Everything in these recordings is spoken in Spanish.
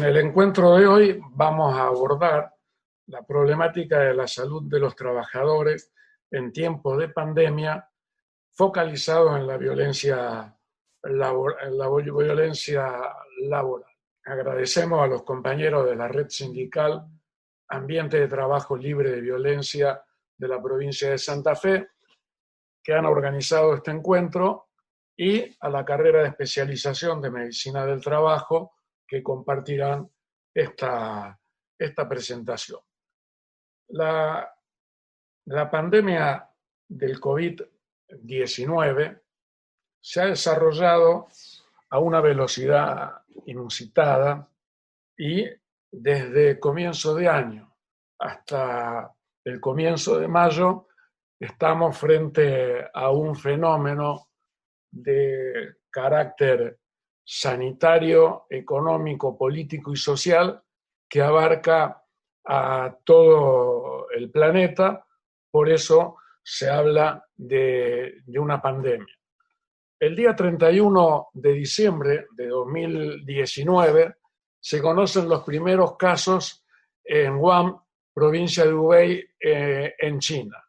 En el encuentro de hoy vamos a abordar la problemática de la salud de los trabajadores en tiempos de pandemia, focalizado en la violencia laboral. Agradecemos a los compañeros de la Red Sindical Ambiente de Trabajo Libre de Violencia de la provincia de Santa Fe, que han organizado este encuentro, y a la carrera de especialización de Medicina del Trabajo, que compartirán esta presentación. La pandemia del COVID-19 se ha desarrollado a una velocidad inusitada y desde comienzo de año hasta el comienzo de mayo estamos frente a un fenómeno de carácter sanitario, económico, político y social que abarca a todo el planeta. Por eso se habla de una pandemia. El día 31 de diciembre de 2019 se conocen los primeros casos en Wuhan, provincia de Hubei, en China.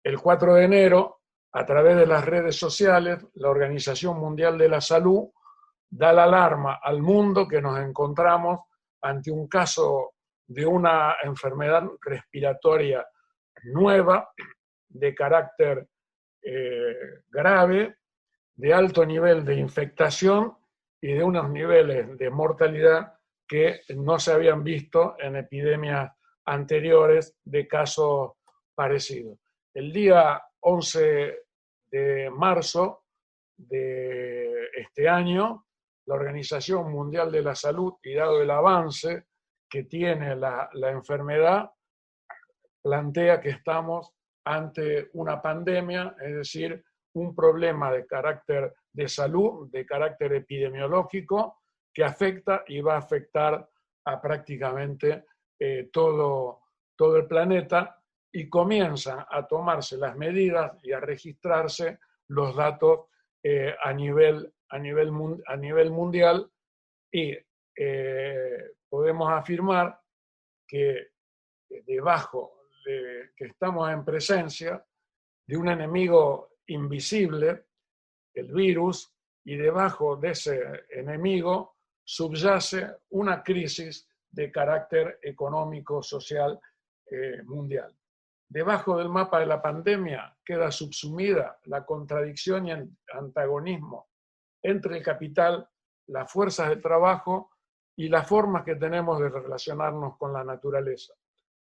El 4 de enero, a través de las redes sociales, la Organización Mundial de la Salud da la alarma al mundo que nos encontramos ante un caso de una enfermedad respiratoria nueva, de carácter grave, de alto nivel de infectación y de unos niveles de mortalidad que no se habían visto en epidemias anteriores de casos parecidos. El día 11 de marzo de este año, la Organización Mundial de la Salud, y dado el avance que tiene la enfermedad, plantea que estamos ante una pandemia, es decir, un problema de carácter de salud, de carácter epidemiológico, que afecta y va a afectar a prácticamente todo el planeta, y comienzan a tomarse las medidas y a registrarse los datos a nivel mundial, y podemos afirmar que que estamos en presencia de un enemigo invisible, el virus, y debajo de ese enemigo subyace una crisis de carácter económico, social, mundial. Debajo del mapa de la pandemia queda subsumida la contradicción y antagonismo entre el capital, las fuerzas de trabajo y las formas que tenemos de relacionarnos con la naturaleza.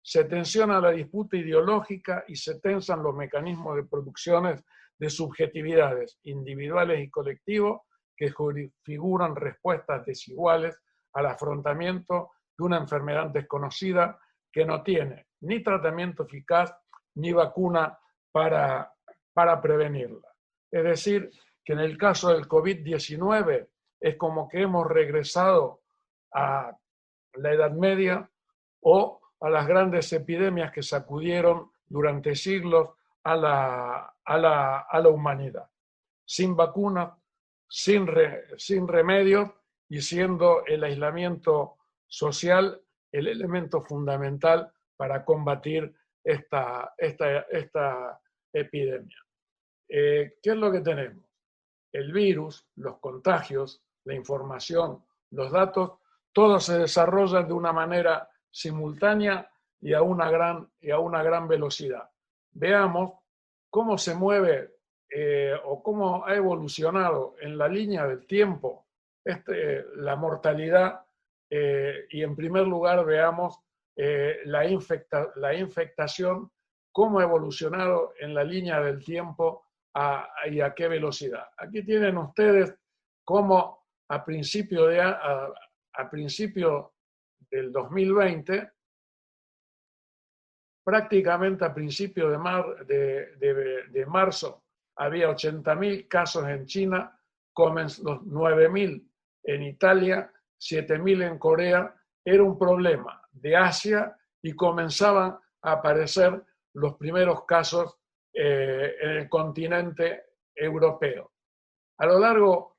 Se tensiona la disputa ideológica y se tensan los mecanismos de producciones de subjetividades individuales y colectivos que configuran respuestas desiguales al afrontamiento de una enfermedad desconocida que no tiene ni tratamiento eficaz ni vacuna para prevenirla. Es decir, que en el caso del COVID-19 es como que hemos regresado a la Edad Media o a las grandes epidemias que sacudieron durante siglos a la humanidad, sin vacunas, sin remedios, y siendo el aislamiento social el elemento fundamental para combatir esta epidemia. ¿Qué es lo que tenemos? El virus, los contagios, la información, los datos, todo se desarrolla de una manera simultánea y a una gran velocidad. Veamos cómo se mueve o cómo ha evolucionado en la línea del tiempo la mortalidad, y en primer lugar veamos la infectación, cómo ha evolucionado en la línea del tiempo y a qué velocidad. Aquí tienen ustedes cómo a principio del 2020, prácticamente a principios de marzo, había 80.000 casos en China, los 9.000 en Italia, 7.000 en Corea. Era un problema de Asia y comenzaban a aparecer los primeros casos en el continente europeo. A lo largo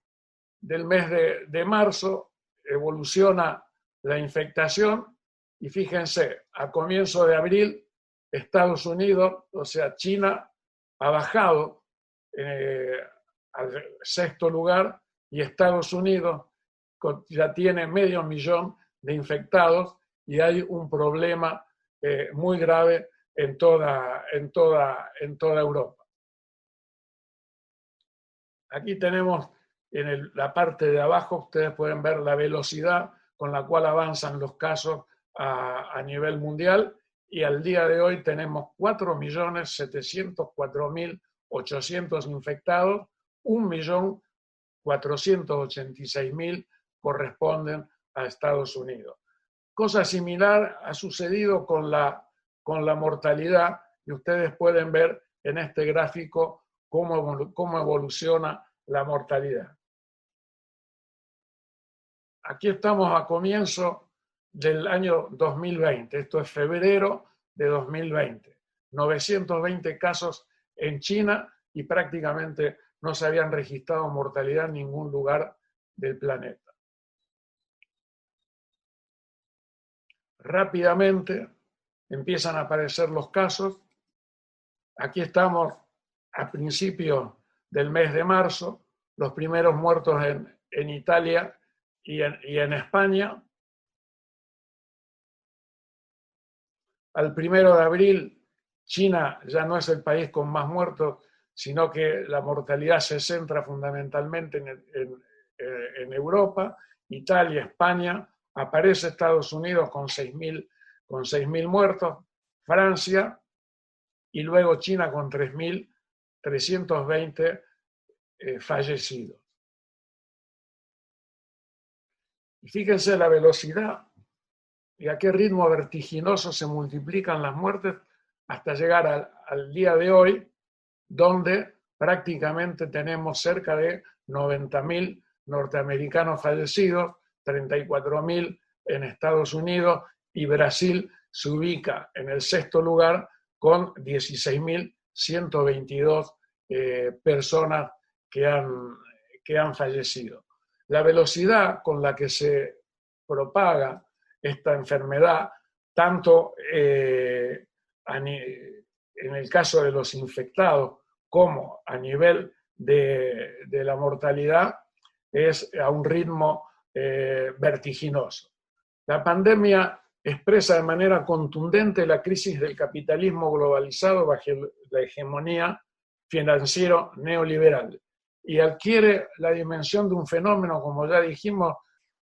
del mes de marzo evoluciona la infectación y fíjense, a comienzo de abril, Estados Unidos, o sea, China, ha bajado al sexto lugar y Estados Unidos ya tiene 500.000 de infectados y hay un problema muy grave en toda Europa. Aquí tenemos en la parte de abajo, ustedes pueden ver la velocidad con la cual avanzan los casos a nivel mundial y al día de hoy tenemos 4.704.800 infectados, 1.486.000 corresponden a Estados Unidos. Cosa similar ha sucedido con la mortalidad y ustedes pueden ver en este gráfico cómo evoluciona la mortalidad. Aquí estamos a comienzo del año 2020, esto es febrero de 2020. 920 casos en China y prácticamente no se habían registrado mortalidad en ningún lugar del planeta. Rápidamente empiezan a aparecer los casos. Aquí estamos a principios del mes de marzo, los primeros muertos en Italia y en España. Al 1 de abril, China ya no es el país con más muertos, sino que la mortalidad se centra fundamentalmente en Europa, Italia, España, aparece Estados Unidos con 6.000 muertos, Francia y luego China con 3.320 fallecidos. Y fíjense la velocidad y a qué ritmo vertiginoso se multiplican las muertes hasta llegar al día de hoy, donde prácticamente tenemos cerca de 90.000 norteamericanos fallecidos, 34.000 en Estados Unidos y Brasil se ubica en el sexto lugar con 16.122 personas que han fallecido. La velocidad con la que se propaga esta enfermedad, tanto en el caso de los infectados como a nivel de la mortalidad, es a un ritmo vertiginoso. La pandemia expresa de manera contundente la crisis del capitalismo globalizado bajo la hegemonía financiero neoliberal y adquiere la dimensión de un fenómeno, como ya dijimos,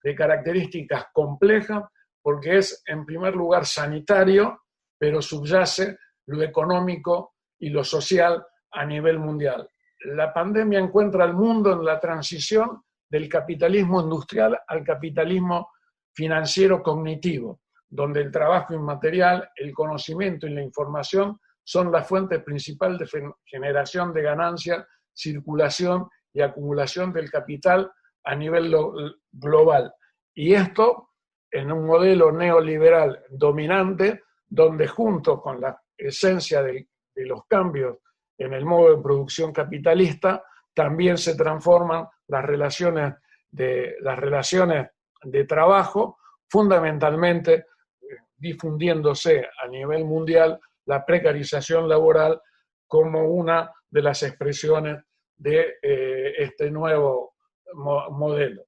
de características complejas, porque es en primer lugar sanitario, pero subyace lo económico y lo social a nivel mundial. La pandemia encuentra al mundo en la transición del capitalismo industrial al capitalismo financiero cognitivo, donde el trabajo inmaterial, el conocimiento y la información son la fuente principal de generación de ganancia, circulación y acumulación del capital a nivel global. Y esto en un modelo neoliberal dominante, donde junto con la esencia de los cambios en el modo de producción capitalista, también se transforman las relaciones de trabajo, fundamentalmente difundiéndose a nivel mundial la precarización laboral como una de las expresiones de este nuevo modelo.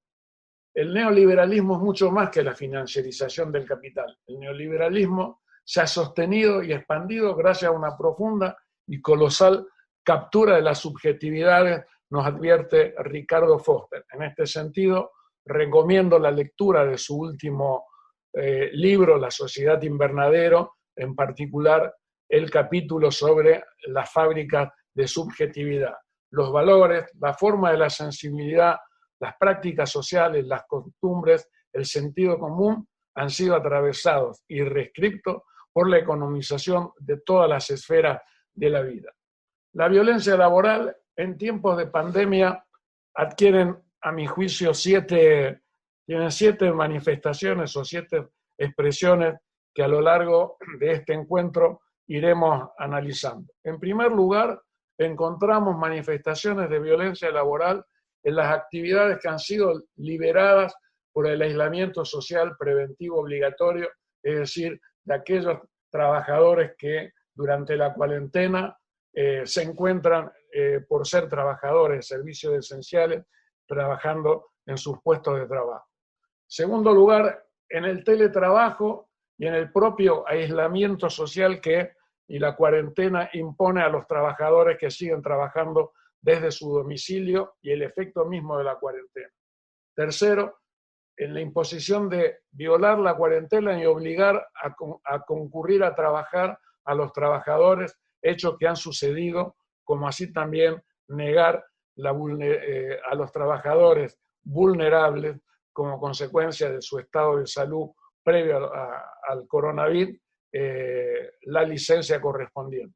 El neoliberalismo es mucho más que la financiarización del capital. El neoliberalismo se ha sostenido y expandido gracias a una profunda y colosal captura de las subjetividades, nos advierte Ricardo Foster. En este sentido, recomiendo la lectura de su último libro, La Sociedad Invernadero, en particular el capítulo sobre la fábrica de subjetividad. Los valores, la forma de la sensibilidad, las prácticas sociales, las costumbres, el sentido común han sido atravesados y reescritos por la economización de todas las esferas de la vida. La violencia laboral en tiempos de pandemia adquieren, a mi juicio, tienen 7 manifestaciones o 7 expresiones que a lo largo de este encuentro iremos analizando. En primer lugar, encontramos manifestaciones de violencia laboral en las actividades que han sido liberadas por el aislamiento social preventivo obligatorio, es decir, de aquellos trabajadores que durante la cuarentena se encuentran, por ser trabajadores de servicios esenciales, trabajando en sus puestos de trabajo. Segundo lugar, en el teletrabajo y en el propio aislamiento social y la cuarentena impone a los trabajadores que siguen trabajando desde su domicilio y el efecto mismo de la cuarentena. Tercero, en la imposición de violar la cuarentena y obligar a concurrir a trabajar a los trabajadores, hechos que han sucedido, como así también negar a los trabajadores vulnerables como consecuencia de su estado de salud previo al coronavirus, la licencia correspondiente.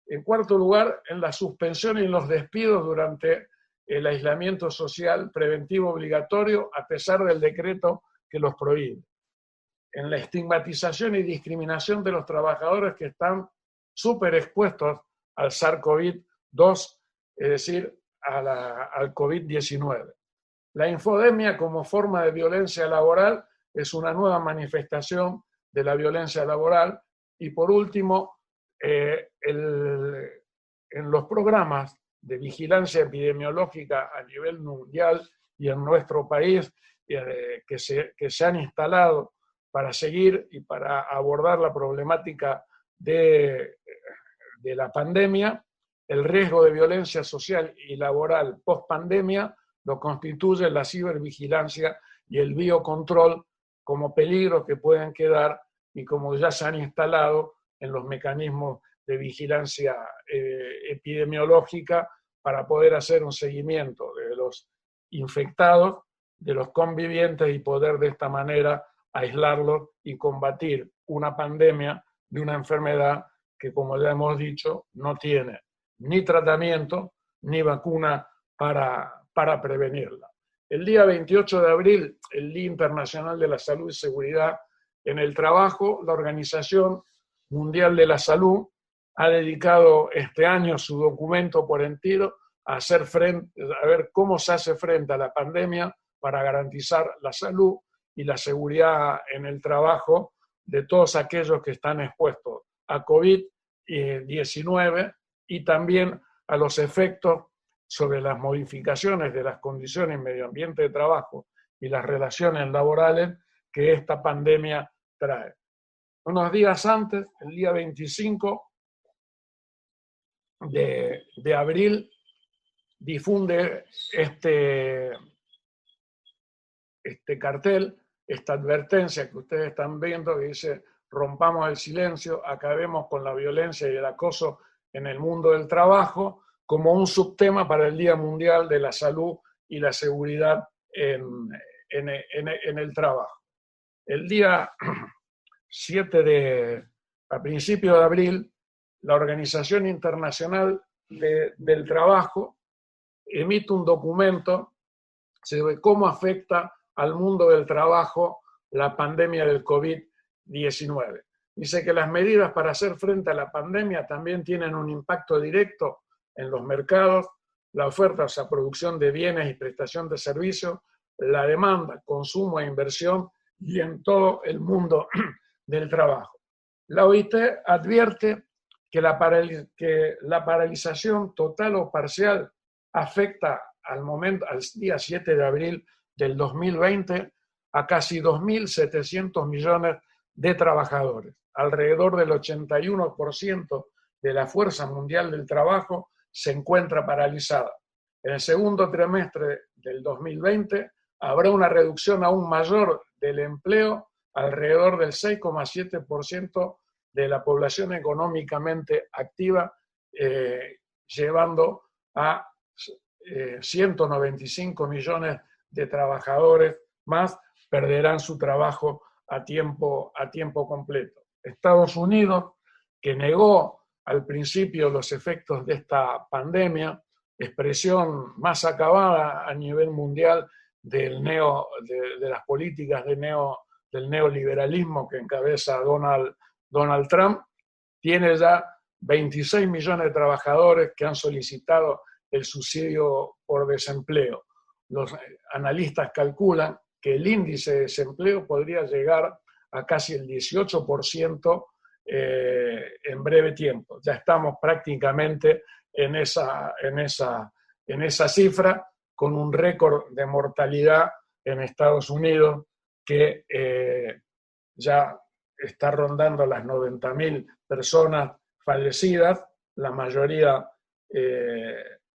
En cuarto lugar, en la suspensión y los despidos durante el aislamiento social preventivo obligatorio, a pesar del decreto que los prohíbe. En la estigmatización y discriminación de los trabajadores que están súper expuestos al SARS-CoV-2, es decir, al COVID-19. La infodemia como forma de violencia laboral es una nueva manifestación de la violencia laboral. Y por último, en los programas de vigilancia epidemiológica a nivel mundial y en nuestro país que se han instalado para seguir y para abordar la problemática de la pandemia, el riesgo de violencia social y laboral post-pandemia lo constituye la cibervigilancia y el biocontrol como peligros que pueden quedar y como ya se han instalado en los mecanismos de vigilancia epidemiológica para poder hacer un seguimiento de los infectados, de los convivientes y poder de esta manera aislarlos y combatir una pandemia de una enfermedad que, como ya hemos dicho, no tiene ni tratamiento ni vacuna para prevenirla. El día 28 de abril, el Día Internacional de la Salud y Seguridad en el Trabajo, la Organización Mundial de la Salud ha dedicado este año su documento por entero a ver cómo se hace frente a la pandemia para garantizar la salud y la seguridad en el trabajo de todos aquellos que están expuestos a COVID-19 y también a los efectos sobre las modificaciones de las condiciones y medio ambiente de trabajo y las relaciones laborales que esta pandemia trae. Unos días antes, el día 25 de abril, difunde este cartel, esta advertencia que ustedes están viendo, que dice: rompamos el silencio, acabemos con la violencia y el acoso en el mundo del trabajo, como un subtema para el Día Mundial de la Salud y la Seguridad en el trabajo. El día 7 a principios de abril, la Organización Internacional del Trabajo emite un documento sobre cómo afecta al mundo del trabajo la pandemia del COVID-19. Dice que las medidas para hacer frente a la pandemia también tienen un impacto directo en los mercados, la oferta, o sea, producción de bienes y prestación de servicios, la demanda, consumo e inversión y en todo el mundo del trabajo. La OIT advierte que la paralización total o parcial afecta al día 7 de abril del 2020 a casi 2.700 millones de trabajadores. Alrededor del 81% de la fuerza mundial del trabajo se encuentra paralizada. En el segundo trimestre del 2020 habrá una reducción aún mayor del empleo, alrededor del 6,7% de la población económicamente activa, llevando a 195 millones de trabajadores más perderán su trabajo a tiempo completo. Estados Unidos, que negó al principio los efectos de esta pandemia, expresión más acabada a nivel mundial de las políticas del neoliberalismo que encabeza Donald Trump, tiene ya 26 millones de trabajadores que han solicitado el subsidio por desempleo. Los analistas calculan que el índice de desempleo podría llegar a casi el 18% en breve tiempo. Ya estamos prácticamente en esa cifra, con un récord de mortalidad en Estados Unidos que ya está rondando las 90.000 personas fallecidas, la mayoría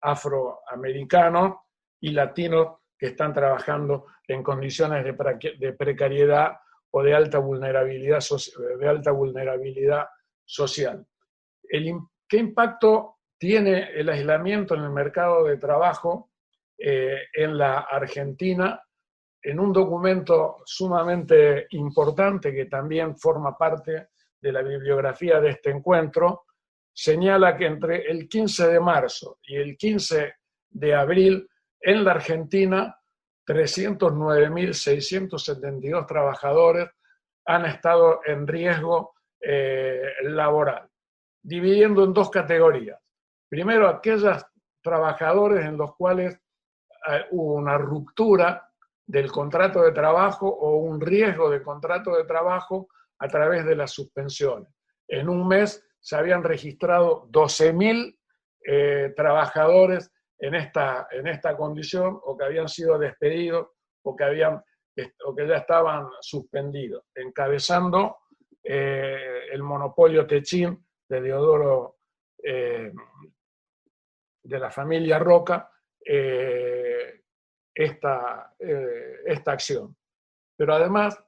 afroamericanos y latinos que están trabajando en condiciones de precariedad o de alta vulnerabilidad social. ¿Qué impacto tiene el aislamiento en el mercado de trabajo en la Argentina? En un documento sumamente importante que también forma parte de la bibliografía de este encuentro, señala que entre el 15 de marzo y el 15 de abril en la Argentina 309.672 trabajadores han estado en riesgo laboral, dividiendo en dos categorías. Primero, aquellos trabajadores en los cuales hubo una ruptura del contrato de trabajo o un riesgo de contrato de trabajo a través de las suspensiones. En un mes se habían registrado 12.000 trabajadores en esta condición, o que habían sido despedidos o que ya estaban suspendidos, encabezando el monopolio Techín de Deodoro, de la familia Roca, esta acción. Pero además,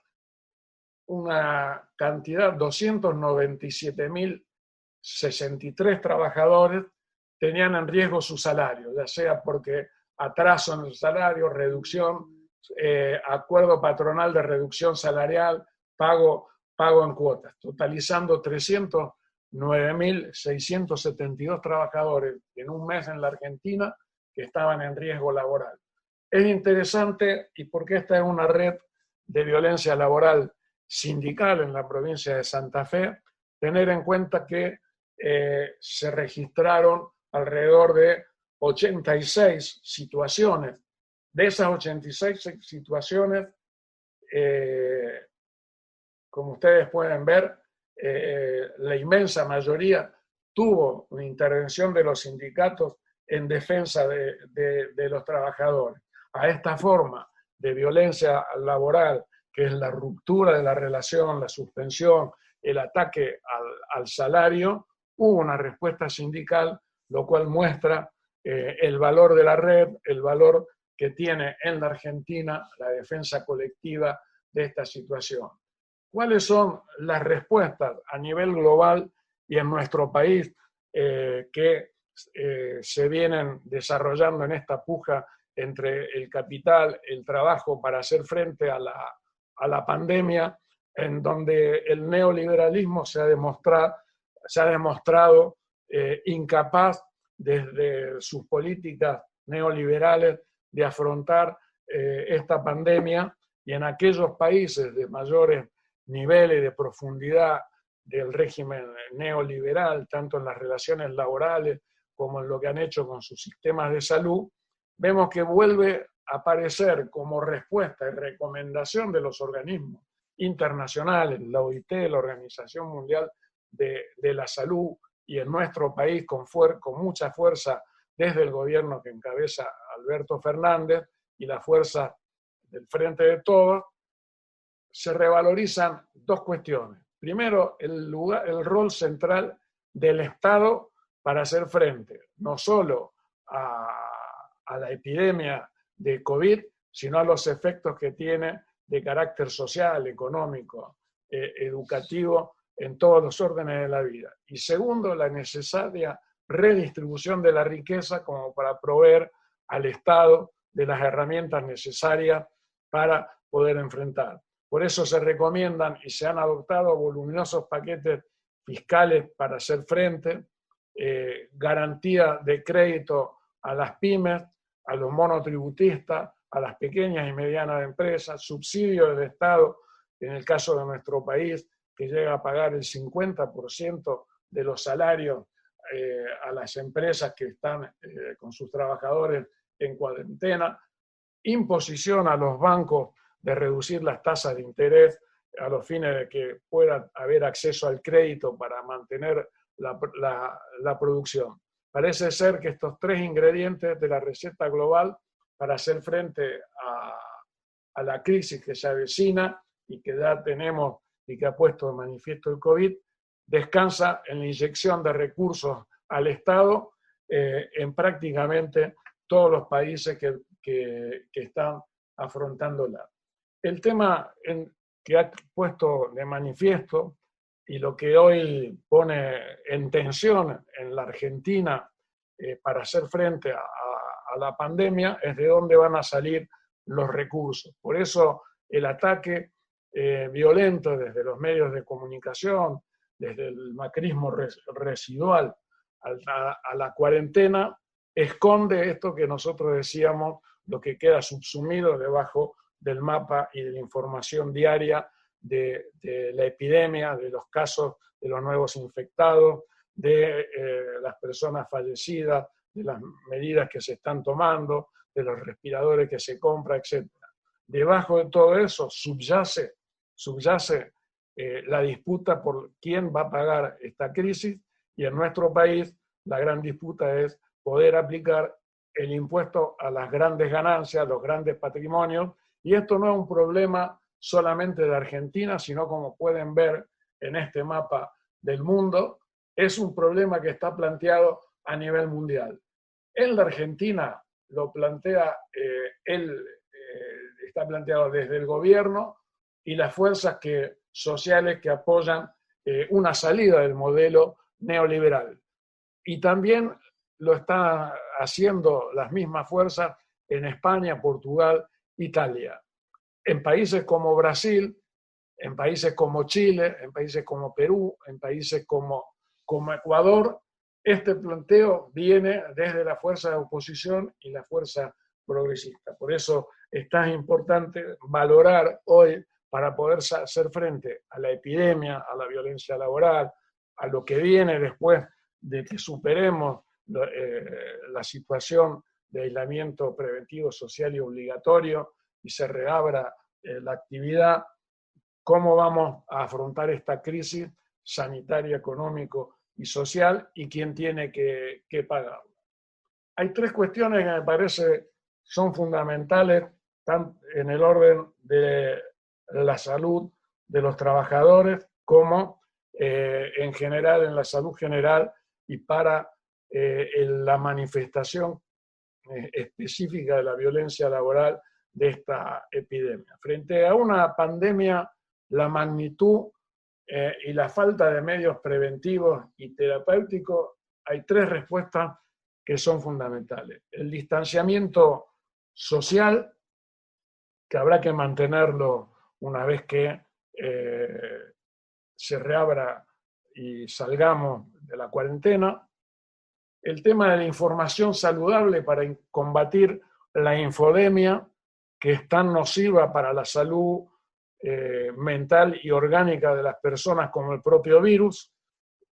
una cantidad, 297.063 trabajadores tenían en riesgo su salario, ya sea porque atraso en el salario, reducción, acuerdo patronal de reducción salarial, pago en cuotas, totalizando 309.672 trabajadores en un mes en la Argentina que estaban en riesgo laboral. Es interesante, y porque esta es una red de violencia laboral sindical en la provincia de Santa Fe, tener en cuenta que se registraron alrededor de 86 situaciones. De esas 86 situaciones, como ustedes pueden ver, la inmensa mayoría tuvo una intervención de los sindicatos en defensa de los trabajadores. A esta forma de violencia laboral, que es la ruptura de la relación, la suspensión, el ataque al salario, hubo una respuesta sindical, lo cual muestra el valor de la red, el valor que tiene en la Argentina la defensa colectiva de esta situación. ¿Cuáles son las respuestas a nivel global y en nuestro país que se vienen desarrollando en esta puja entre el capital, el trabajo para hacer frente a la pandemia, en donde el neoliberalismo se ha demostrado incapaz desde sus políticas neoliberales de afrontar esta pandemia, y en aquellos países de mayores niveles de profundidad del régimen neoliberal, tanto en las relaciones laborales como en lo que han hecho con sus sistemas de salud, vemos que vuelve a aparecer como respuesta y recomendación de los organismos internacionales, la OIT, la Organización Mundial de la Salud, y en nuestro país con mucha fuerza desde el gobierno que encabeza Alberto Fernández y la fuerza del Frente de Todos, se revalorizan dos cuestiones. Primero, el rol central del Estado para hacer frente no solo a la epidemia de COVID, sino a los efectos que tiene de carácter social, económico, educativo, en todos los órdenes de la vida. Y segundo, la necesaria redistribución de la riqueza como para proveer al Estado de las herramientas necesarias para poder enfrentar. Por eso se recomiendan y se han adoptado voluminosos paquetes fiscales para hacer frente, garantía de crédito a las pymes, a los monotributistas, a las pequeñas y medianas empresas, subsidio del Estado, en el caso de nuestro país, que llega a pagar el 50% de los salarios a las empresas que están con sus trabajadores en cuarentena, imposición a los bancos de reducir las tasas de interés a los fines de que pueda haber acceso al crédito para mantener la producción. Parece ser que estos tres ingredientes de la receta global para hacer frente a la crisis que se avecina y que ya tenemos y que ha puesto de manifiesto el COVID, descansa en la inyección de recursos al Estado en prácticamente todos los países que están afrontándola. El tema que ha puesto de manifiesto y lo que hoy pone en tensión en la Argentina para hacer frente a la pandemia es de dónde van a salir los recursos. Por eso el ataque violento desde los medios de comunicación, desde el macrismo residual a la cuarentena, esconde esto que nosotros decíamos, lo que queda subsumido debajo del mapa y de la información diaria de la epidemia, de los casos de los nuevos infectados, de las personas fallecidas, de las medidas que se están tomando, de los respiradores que se compran, etc. Debajo de todo eso subyace la disputa por quién va a pagar esta crisis, y en nuestro país la gran disputa es poder aplicar el impuesto a las grandes ganancias, a los grandes patrimonios, y esto no es un problema solamente de Argentina, sino como pueden ver en este mapa del mundo, es un problema que está planteado a nivel mundial. En la Argentina lo plantea, está planteado desde el gobierno y las fuerzas sociales que apoyan una salida del modelo neoliberal. Y también lo están haciendo las mismas fuerzas en España, Portugal, Italia. En países como Brasil, en países como Chile, en países como Perú, en países como Ecuador, este planteo viene desde la fuerza de oposición y la fuerza progresista. Por eso es tan importante valorar hoy, para poder hacer frente a la epidemia, a la violencia laboral, a lo que viene después de que superemos la situación de aislamiento preventivo, social y obligatorio y se reabra la actividad, cómo vamos a afrontar esta crisis sanitaria, económico y social, y quién tiene que pagarla. Hay tres cuestiones que me parece son fundamentales, tanto en el orden de la salud de los trabajadores como en general, en la salud general y para la manifestación específica de la violencia laboral de esta epidemia. Frente a una pandemia, la magnitud y la falta de medios preventivos y terapéuticos, hay tres respuestas que son fundamentales. El distanciamiento social, que habrá que mantenerlo una vez que se reabra y salgamos de la cuarentena. El tema de la información saludable para combatir la infodemia, que es tan nociva para la salud mental y orgánica de las personas como el propio virus.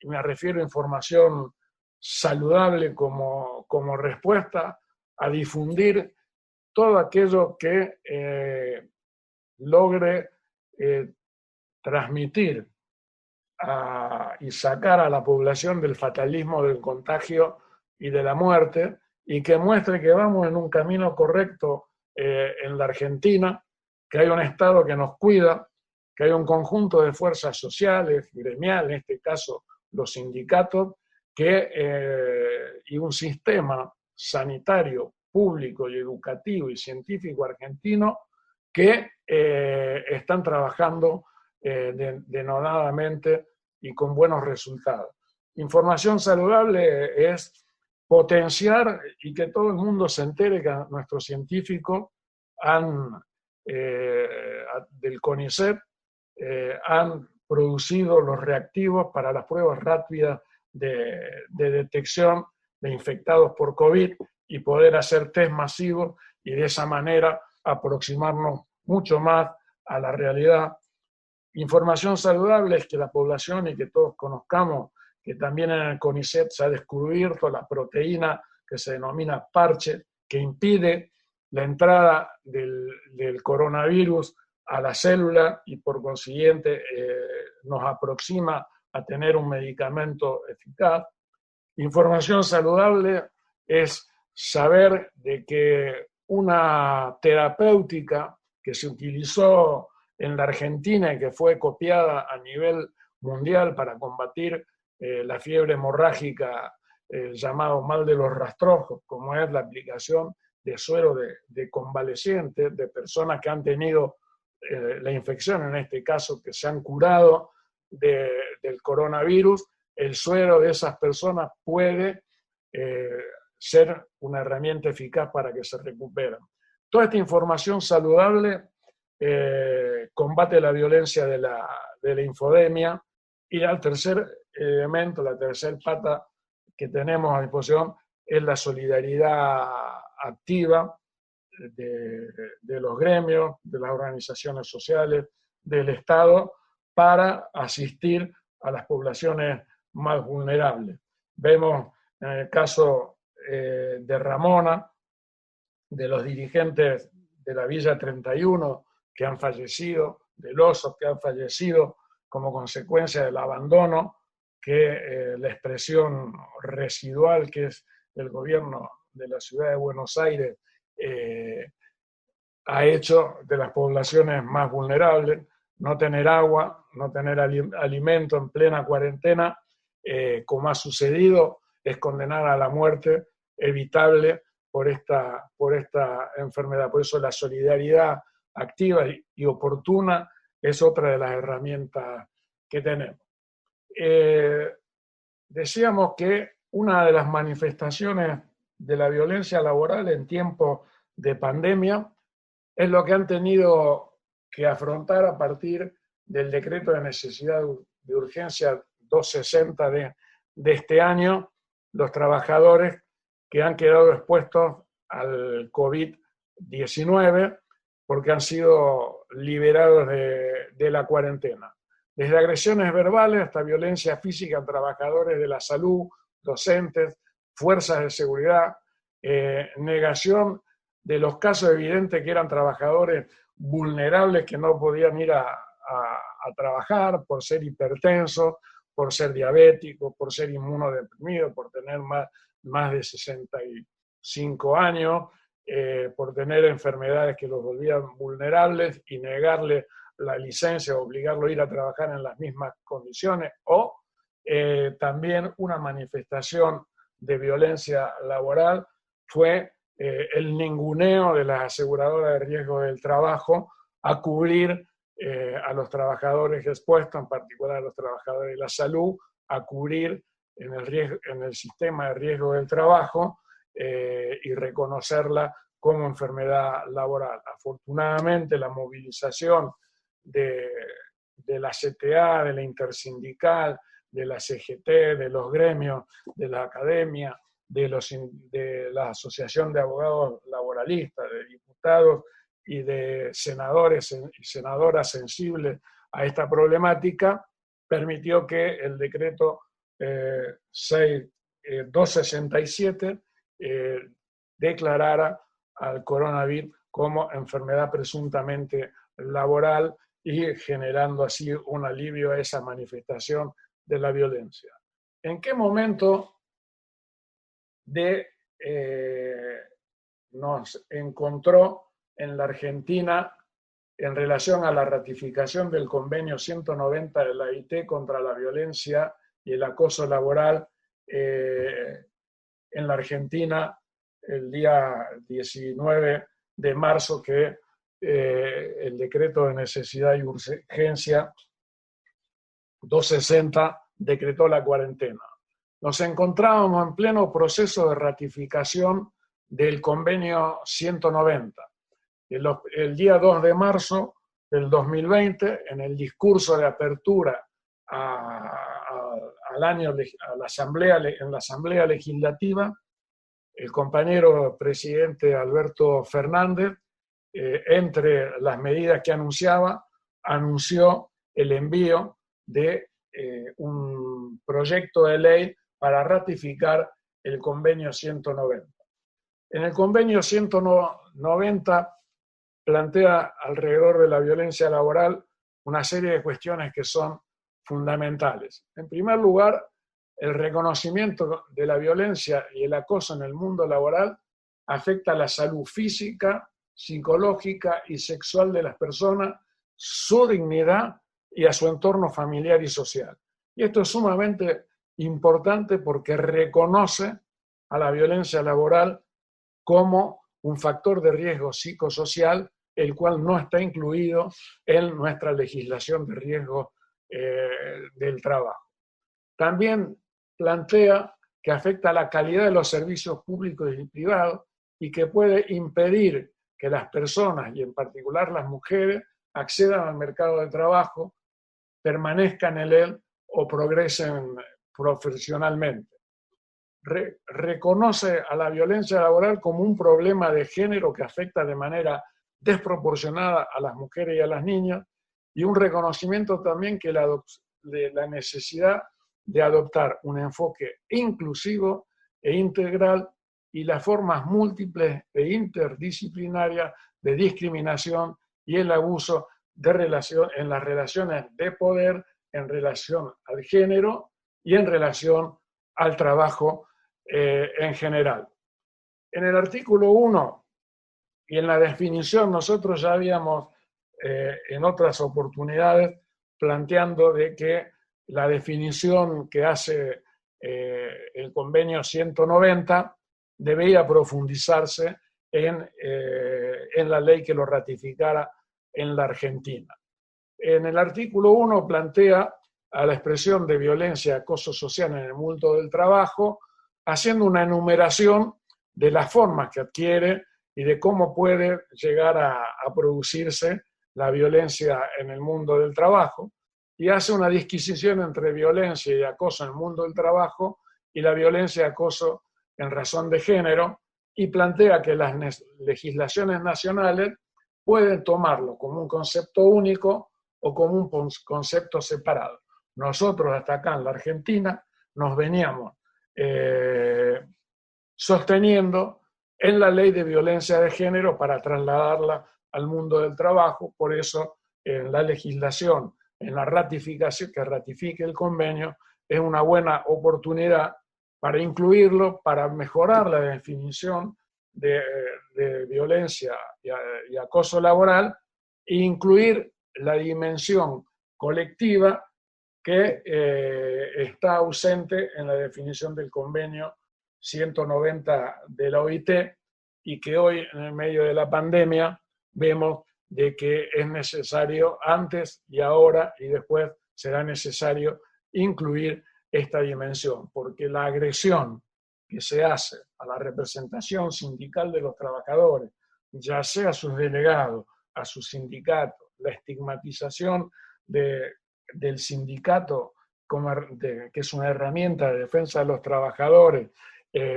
Y me refiero a información saludable como respuesta a difundir todo aquello que logre transmitir y sacar a la población del fatalismo del contagio y de la muerte, y que muestre que vamos en un camino correcto en la Argentina, que hay un Estado que nos cuida, que hay un conjunto de fuerzas sociales, gremiales, en este caso los sindicatos, y un sistema sanitario, público y educativo y científico argentino que están trabajando denodadamente y con buenos resultados. Información saludable es potenciar y que todo el mundo se entere que nuestros científicos del CONICET han producido los reactivos para las pruebas rápidas de detección de infectados por COVID y poder hacer test masivos y de esa manera aproximarnos mucho más a la realidad. Información saludable es que la población y que todos conozcamos que también en el CONICET se ha descubierto la proteína que se denomina parche, que impide la entrada del coronavirus a la célula y por consiguiente nos aproxima a tener un medicamento eficaz. Información saludable es saber de que una terapéutica que se utilizó en la Argentina y que fue copiada a nivel mundial para combatir la fiebre hemorrágica, llamado mal de los rastrojos, como es la aplicación de suero de convalecientes, de personas que han tenido la infección, en este caso que se han curado del coronavirus. El suero de esas personas puede ser una herramienta eficaz para que se recuperen. Toda esta información saludable combate la violencia de la infodemia. Y el tercer elemento, la tercera pata que tenemos a disposición es la solidaridad activa de los gremios, de las organizaciones sociales, del Estado, para asistir a las poblaciones más vulnerables. Vemos en el caso de Ramona, de los dirigentes de la Villa 31 que han fallecido, de los que han fallecido como consecuencia del abandono que la expresión residual que es el gobierno de la ciudad de Buenos Aires ha hecho de las poblaciones más vulnerables. No tener agua, no tener alimento en plena cuarentena, como ha sucedido, es condenar a la muerte evitable por esta enfermedad. Por eso la solidaridad activa y oportuna es otra de las herramientas que tenemos. Decíamos que una de las manifestaciones de la violencia laboral en tiempos de pandemia es lo que han tenido que afrontar a partir del decreto de necesidad de urgencia 260 de este año, los trabajadores que han quedado expuestos al COVID-19 porque han sido liberados de la cuarentena. Desde agresiones verbales hasta violencia física a trabajadores de la salud, docentes, fuerzas de seguridad, negación de los casos evidentes que eran trabajadores vulnerables que no podían ir a trabajar por ser hipertensos, por ser diabéticos, por ser inmunodeprimidos, por tener más de 65 años, por tener enfermedades que los volvían vulnerables y negarle la licencia o obligarlo a ir a trabajar en las mismas condiciones, o también una manifestación de violencia laboral fue el ninguneo de las aseguradoras de riesgo del trabajo a cubrir a los trabajadores expuestos, en particular a los trabajadores de la salud, a cubrir en el sistema de riesgo del trabajo y reconocerla como enfermedad laboral. Afortunadamente, la movilización de la CTA, de la Intersindical, de la CGT, de los gremios, de la academia, de la Asociación de Abogados Laboralistas, de diputados y de senadores y senadoras sensibles a esta problemática, permitió que el decreto 267 declarara al coronavirus como enfermedad presuntamente laboral y generando así un alivio a esa manifestación de la violencia. ¿En qué momento nos encontró en la Argentina en relación a la ratificación del convenio 190 de la OIT contra la violencia y el acoso laboral en la Argentina el día 19 de marzo, que el decreto de necesidad y urgencia 260 decretó la cuarentena? Nos encontrábamos en pleno proceso de ratificación del convenio 190. El día 2 de marzo del 2020, en el discurso de apertura al año en la Asamblea Legislativa, el compañero presidente Alberto Fernández, entre las medidas que anunció el envío de un proyecto de ley para ratificar el convenio 190. En el convenio 190 plantea alrededor de la violencia laboral una serie de cuestiones que son fundamentales. En primer lugar, el reconocimiento de la violencia y el acoso en el mundo laboral afecta a la salud física, psicológica y sexual de las personas, su dignidad y a su entorno familiar y social. Y esto es sumamente importante porque reconoce a la violencia laboral como un factor de riesgo psicosocial, el cual no está incluido en nuestra legislación de riesgo del trabajo. También plantea que afecta a la calidad de los servicios públicos y privados y que puede impedir que las personas, y en particular las mujeres, accedan al mercado de trabajo, permanezcan en él o progresen profesionalmente. Reconoce a la violencia laboral como un problema de género que afecta de manera desproporcionada a las mujeres y a las niñas, y un reconocimiento también de la necesidad de adoptar un enfoque inclusivo e integral y las formas múltiples e interdisciplinarias de discriminación y el abuso en las relaciones de poder en relación al género y en relación al trabajo en general. En el artículo 1 y en la definición nosotros ya habíamos en otras oportunidades planteando de que la definición que hace el convenio 190 debía profundizarse en la ley que lo ratificara en la Argentina. En el artículo 1 plantea a la expresión de violencia y acoso social en el mundo del trabajo, haciendo una enumeración de las formas que adquiere y de cómo puede llegar a producirse la violencia en el mundo del trabajo, y hace una disquisición entre violencia y acoso en el mundo del trabajo y la violencia y acoso en razón de género, y plantea que las legislaciones nacionales pueden tomarlo como un concepto único o como un concepto separado. Nosotros hasta acá en la Argentina nos veníamos sosteniendo en la ley de violencia de género para trasladarla al mundo del trabajo. Por eso en la legislación, en la ratificación, que ratifique el convenio, es una buena oportunidad para incluirlo, para mejorar la definición de violencia y acoso laboral e incluir la dimensión colectiva que está ausente en la definición del convenio 190 de la OIT, y que hoy, en el medio de la pandemia, vemos de que es necesario antes y ahora y después será necesario incluir esta dimensión, porque la agresión que se hace a la representación sindical de los trabajadores, ya sea a sus delegados, a sus sindicatos, la estigmatización del sindicato que es una herramienta de defensa de los trabajadores,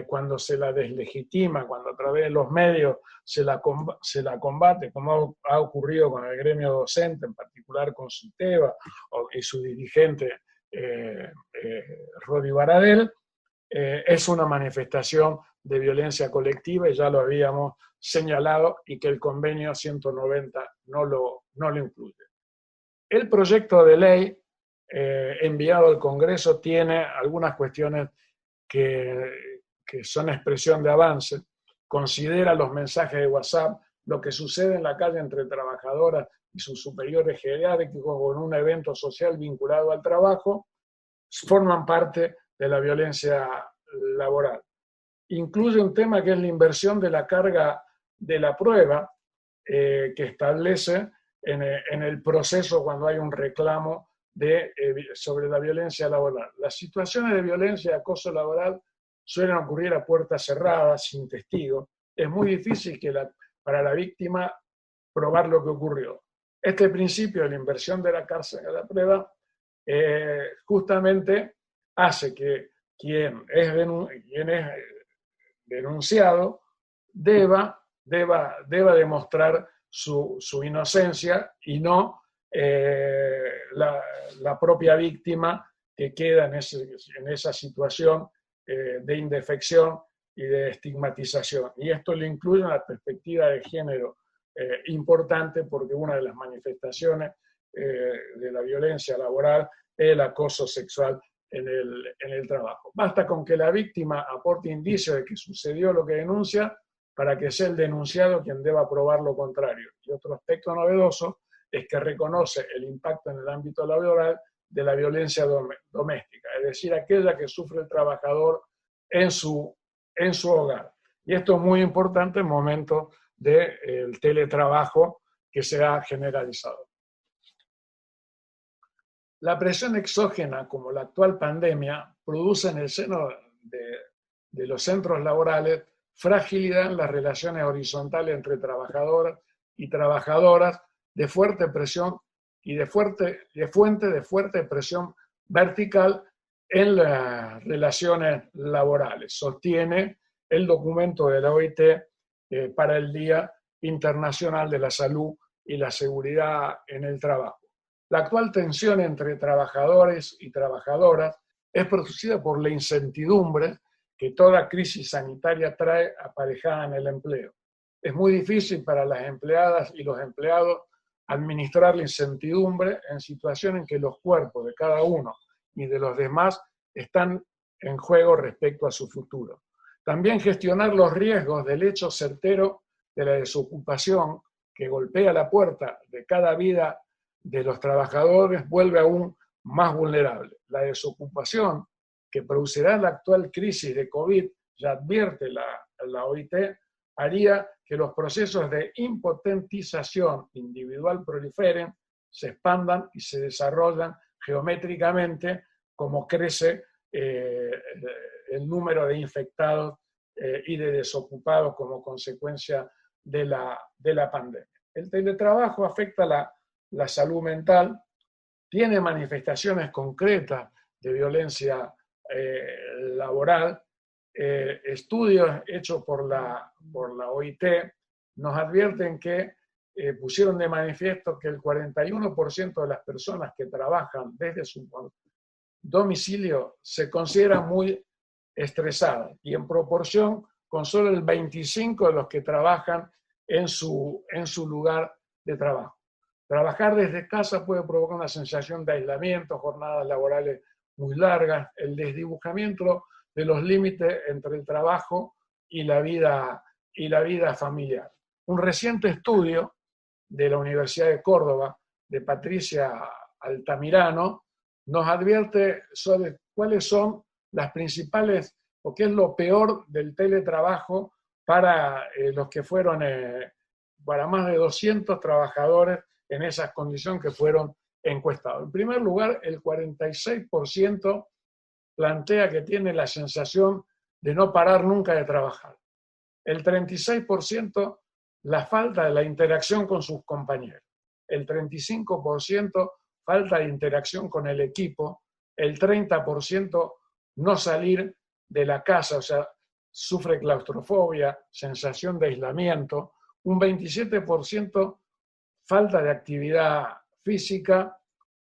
cuando se la deslegitima, cuando a través de los medios se la combate, como ha ocurrido con el gremio docente, en particular con SUTEBA y su dirigente Rodi Baradel, es una manifestación de violencia colectiva, y ya lo habíamos señalado, y que el convenio 190 no lo incluye. El proyecto de ley enviado al Congreso tiene algunas cuestiones que son expresión de avance. Considera los mensajes de WhatsApp, lo que sucede en la calle entre trabajadoras y sus superiores jerárquicos con un evento social vinculado al trabajo, forman parte de la violencia laboral. Incluye un tema que es la inversión de la carga de la prueba, que establece en el proceso cuando hay un reclamo sobre la violencia laboral. Las situaciones de violencia y acoso laboral suelen ocurrir a puertas cerradas, sin testigos. Es muy difícil para la víctima probar lo que ocurrió. Este principio de la inversión de la carga de la prueba justamente hace que quien es denunciado deba demostrar su inocencia, y no la propia víctima, que queda en esa situación de indefección de estigmatización. Y esto le incluye una perspectiva de género importante, porque una de las manifestaciones de la violencia laboral es el acoso sexual en el trabajo. Basta con que la víctima aporte indicios de que sucedió lo que denuncia para que sea el denunciado quien deba probar lo contrario. Y otro aspecto novedoso es que reconoce el impacto en el ámbito laboral de la violencia doméstica, es decir, aquella que sufre el trabajador en su hogar. Y esto es muy importante en momentos del teletrabajo que se ha generalizado. La presión exógena, como la actual pandemia, produce en el seno de los centros laborales fragilidad en las relaciones horizontales entre trabajadoras y trabajadoras, de fuerte presión y de fuente de fuerte presión vertical en las relaciones laborales. Sostiene el documento de la OIT para el Día Internacional de la Salud y la Seguridad en el Trabajo. La actual tensión entre trabajadores y trabajadoras es producida por la incertidumbre que toda crisis sanitaria trae aparejada en el empleo. Es muy difícil para las empleadas y los empleados administrar la incertidumbre en situaciones en que los cuerpos de cada uno y de los demás están en juego respecto a su futuro. También gestionar los riesgos del hecho certero de la desocupación que golpea la puerta de cada vida de los trabajadores vuelve aún más vulnerable. La desocupación que producirá la actual crisis de COVID, ya advierte la OIT, haría que los procesos de impotentización individual proliferen, se expandan y se desarrollan geométricamente como crece el número de infectados y de desocupados como consecuencia de la pandemia. El teletrabajo afecta la salud mental, tiene manifestaciones concretas de violencia laboral. Estudios hechos por la OIT nos advierten que pusieron de manifiesto que el 41% de las personas que trabajan desde su domicilio se consideran muy estresadas, y en proporción con solo el 25% de los que trabajan en su lugar de trabajo. Trabajar desde casa puede provocar una sensación de aislamiento, jornadas laborales muy largas, el desdibujamiento de los límites entre el trabajo y la vida familiar. Un reciente estudio de la Universidad de Córdoba, de Patricia Altamirano, nos advierte sobre cuáles son las principales, o qué es lo peor del teletrabajo para los que fueron, para más de 200 trabajadores en esas condiciones que fueron encuestados. En primer lugar, el 46% plantea que tiene la sensación de no parar nunca de trabajar. El 36% la falta de la interacción con sus compañeros. El 35% falta de interacción con el equipo. El 30% no salir de la casa, o sea, sufre claustrofobia, sensación de aislamiento. Un 27% falta de actividad física,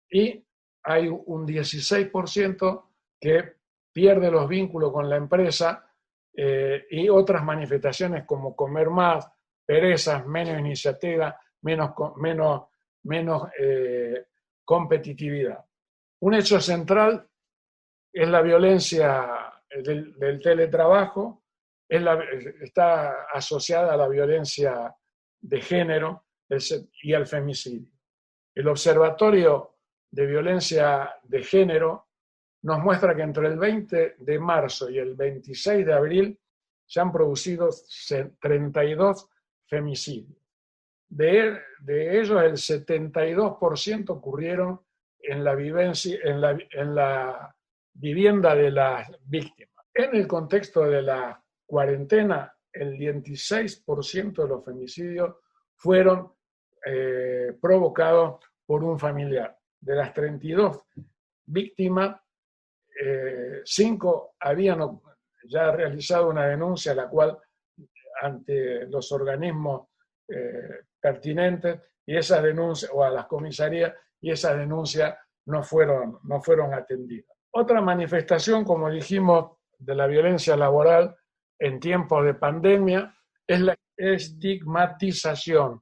y hay un 16% que pierde los vínculos con la empresa y otras manifestaciones como comer más, perezas, menos iniciativa, menos competitividad. Un hecho central es la violencia del teletrabajo, está asociada a la violencia de género y al femicidio. El Observatorio de Violencia de Género nos muestra que entre el 20 de marzo y el 26 de abril se han producido 32 femicidios. De ellos, el 72% ocurrieron en la vivienda de las víctimas. En el contexto de la cuarentena, el 16% de los femicidios fueron provocados por un familiar. De las 32 víctimas, 5 habían ya realizado una denuncia, la cual ante los organismos pertinentes, y esas denuncias, o a las comisarías, y esas denuncias no fueron atendidas. Otra manifestación, como dijimos, de la violencia laboral en tiempos de pandemia es la estigmatización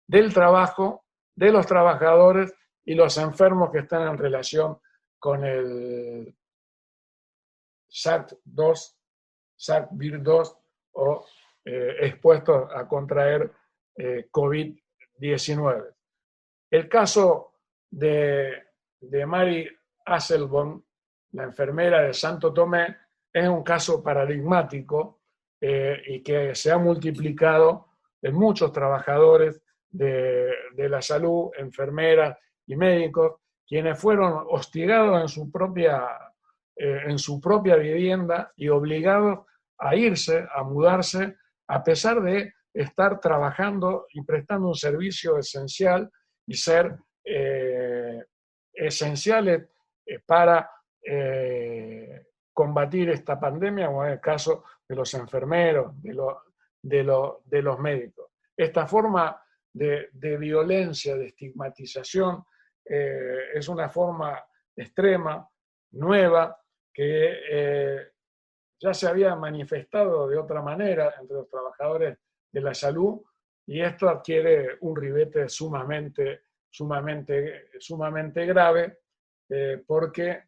del trabajo, de los trabajadores y los enfermos que están en relación con el SARS-2, SARS-CoV-2 o expuestos a contraer COVID-19. El caso de Mary Hasselborn, la enfermera de Santo Tomé, es un caso paradigmático y que se ha multiplicado en muchos trabajadores de la salud, enfermeras y médicos, quienes fueron hostigados en su propia vivienda y obligados a irse, a mudarse, a pesar de estar trabajando y prestando un servicio esencial y ser esenciales para combatir esta pandemia, como en el caso de los enfermeros, de los médicos. Esta forma de violencia, de estigmatización, es una forma extrema, nueva, que ya se había manifestado de otra manera entre los trabajadores de la salud, y esto adquiere un ribete sumamente grave, porque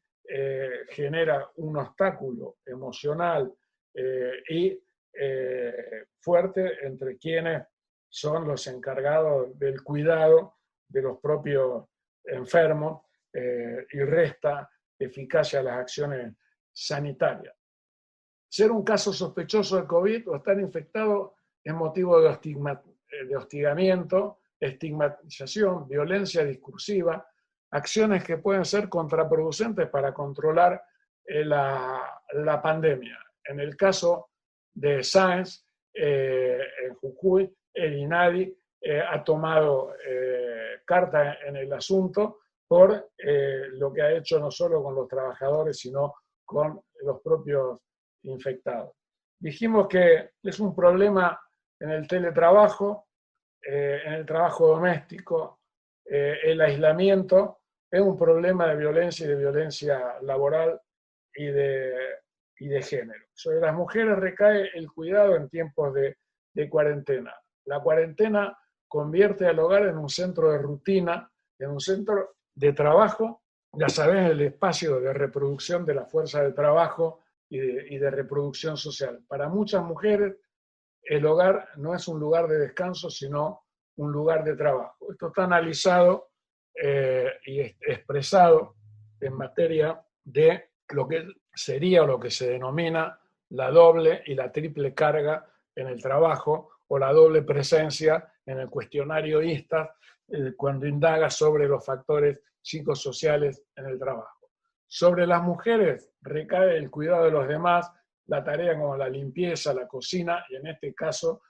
genera un obstáculo emocional y fuerte entre quienes son los encargados del cuidado de los propios enfermos y resta eficacia a las acciones sanitarias. Ser un caso sospechoso de COVID o estar infectado es motivo de hostigamiento, estigmatización, violencia discursiva, acciones que pueden ser contraproducentes para controlar la pandemia. En el caso de Sáenz, en Jujuy, el INADI ha tomado carta en el asunto por lo que ha hecho no solo con los trabajadores, sino con los propios infectados. Dijimos que es un problema en el teletrabajo, en el trabajo doméstico, el aislamiento, es un problema de violencia y de violencia laboral y de género. Sobre las mujeres recae el cuidado en tiempos de cuarentena. La cuarentena convierte al hogar en un centro de rutina, en un centro de trabajo, ya sabes, el espacio de reproducción de la fuerza de trabajo y de reproducción social. Para muchas mujeres, el hogar no es un lugar de descanso, sino un lugar de trabajo. Esto está analizado y expresado en materia de lo que sería o lo que se denomina la doble y la triple carga en el trabajo o la doble presencia en el cuestionario ISTAT cuando indaga sobre los factores psicosociales en el trabajo. Sobre las mujeres recae el cuidado de los demás, la tarea como la limpieza, la cocina y en este caso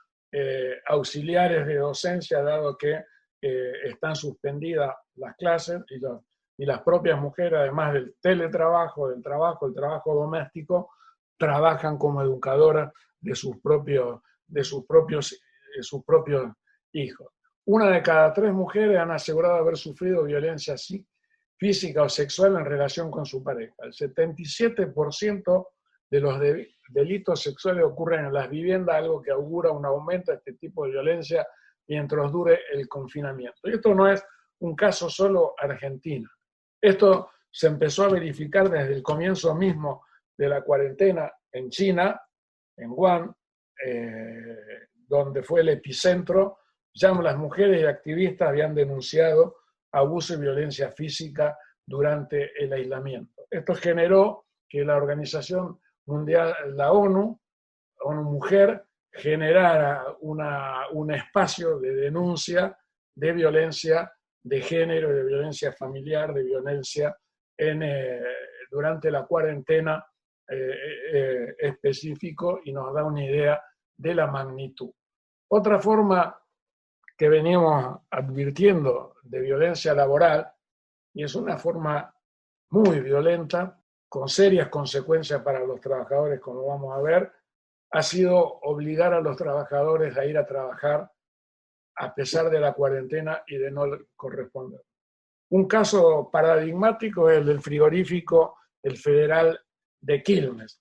auxiliares de docencia, dado que están suspendidas las clases y las propias mujeres, además del teletrabajo, el trabajo doméstico, trabajan como educadoras de sus propios hijos. Una de cada 3 mujeres han asegurado haber sufrido violencia física o sexual en relación con su pareja. El 77% de los delitos sexuales ocurren en las viviendas, algo que augura un aumento de este tipo de violencia mientras dure el confinamiento. Y esto no es un caso solo argentino. Esto se empezó a verificar desde el comienzo mismo de la cuarentena en China, en Wuhan, donde fue el epicentro. Ya las mujeres y activistas habían denunciado abuso y violencia física durante el aislamiento. Esto generó que la Organización Mundial, la ONU Mujer, generara un espacio de denuncia de violencia de género, de violencia familiar, de violencia durante la cuarentena específico, y nos da una idea de la magnitud. Otra forma que veníamos advirtiendo de violencia laboral, y es una forma muy violenta, con serias consecuencias para los trabajadores, como vamos a ver, ha sido obligar a los trabajadores a ir a trabajar a pesar de la cuarentena y de no corresponder. Un caso paradigmático es el del frigorífico El Federal de Quilmes,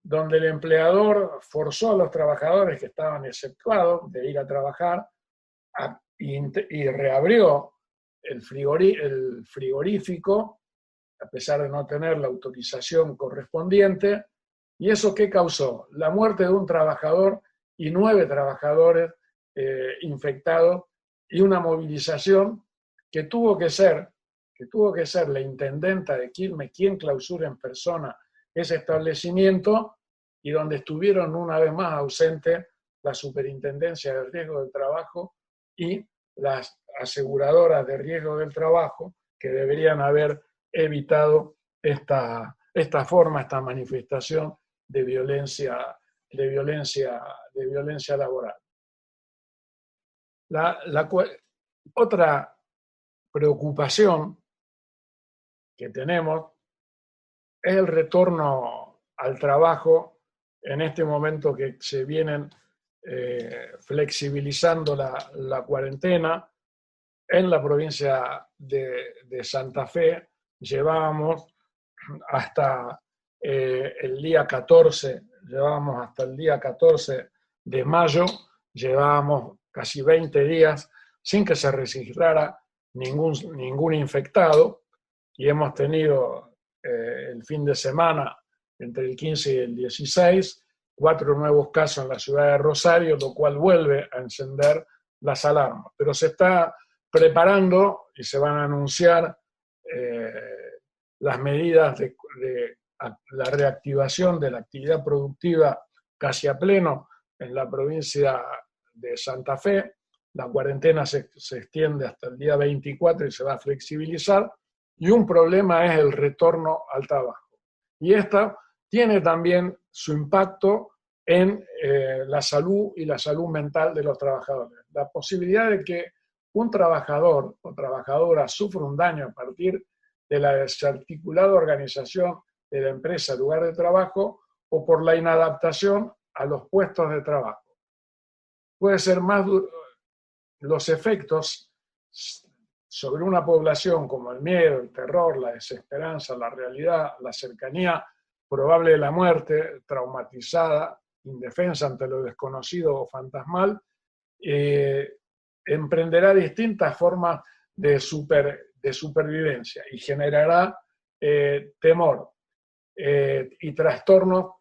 donde el empleador forzó a los trabajadores que estaban exceptuados de ir a trabajar y reabrió el frigorífico, a pesar de no tener la autorización correspondiente. ¿Y eso qué causó? La muerte de un trabajador y 9 trabajadores infectados, y una movilización que tuvo que ser la intendenta de Quilmes quien clausura en persona ese establecimiento, y donde estuvieron una vez más ausentes la Superintendencia de Riesgo del Trabajo y las aseguradoras de riesgo del trabajo, que deberían haber evitado esta manifestación de violencia laboral. Otra preocupación que tenemos es el retorno al trabajo en este momento que se vienen flexibilizando la cuarentena. En la provincia de Santa Fe llevábamos hasta el día 14 de mayo, llevábamos casi 20 días sin que se registrara ningún infectado, y hemos tenido el fin de semana, entre el 15 y el 16, 4 nuevos casos en la ciudad de Rosario, lo cual vuelve a encender las alarmas. Pero se está preparando y se van a anunciar las medidas de la reactivación de la actividad productiva casi a pleno en la provincia de Santa Fe. La cuarentena se extiende hasta el día 24 y se va a flexibilizar. Y un problema es el retorno al trabajo. Y esta tiene también su impacto en la salud y la salud mental de los trabajadores. La posibilidad de que un trabajador o trabajadora sufra un daño a partir de la desarticulada organización de la empresa, lugar de trabajo, o por la inadaptación a los puestos de trabajo. Puede ser más duro. Los efectos sobre una población como el miedo, el terror, la desesperanza, la realidad, la cercanía probable de la muerte, traumatizada, indefensa ante lo desconocido o fantasmal, emprenderá distintas formas de supervivencia y generará temor y trastornos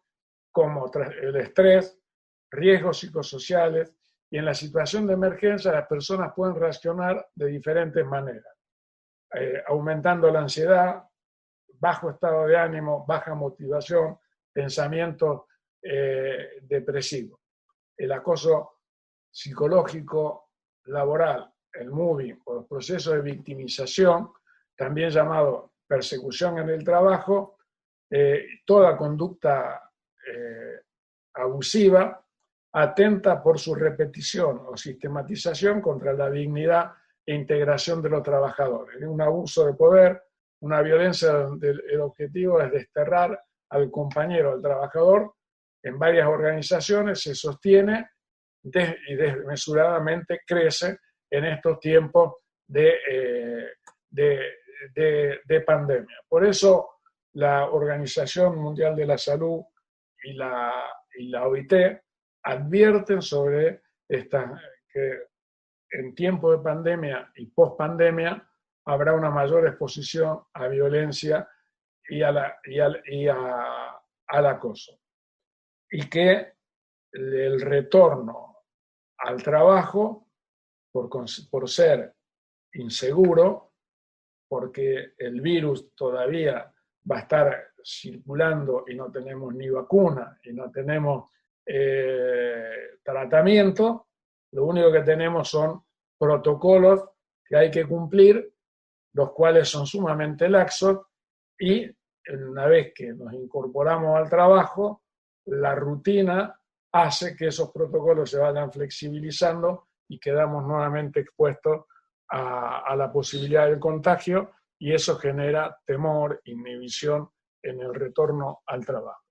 como el estrés, riesgos psicosociales, y en la situación de emergencia las personas pueden reaccionar de diferentes maneras, aumentando la ansiedad, bajo estado de ánimo, baja motivación, pensamientos depresivos. El acoso psicológico laboral, el mobbing o el proceso de victimización, también llamado persecución en el trabajo, toda conducta abusiva atenta por su repetición o sistematización contra la dignidad e integración de los trabajadores. Un abuso de poder, una violencia donde el objetivo es desterrar al compañero, al trabajador. En varias organizaciones se sostiene y desmesuradamente crece en estos tiempos de pandemia. Por eso la Organización Mundial de la Salud y la OIT advierten sobre que en tiempo de pandemia y post-pandemia habrá una mayor exposición a violencia y al acoso. Y que el retorno al trabajo, por ser inseguro, porque el virus todavía va a estar circulando y no tenemos ni vacuna y no tenemos tratamiento, lo único que tenemos son protocolos que hay que cumplir, los cuales son sumamente laxos, y una vez que nos incorporamos al trabajo, la rutina hace que esos protocolos se vayan flexibilizando y quedamos nuevamente expuestos a la posibilidad del contagio, y eso genera temor, inhibición en el retorno al trabajo.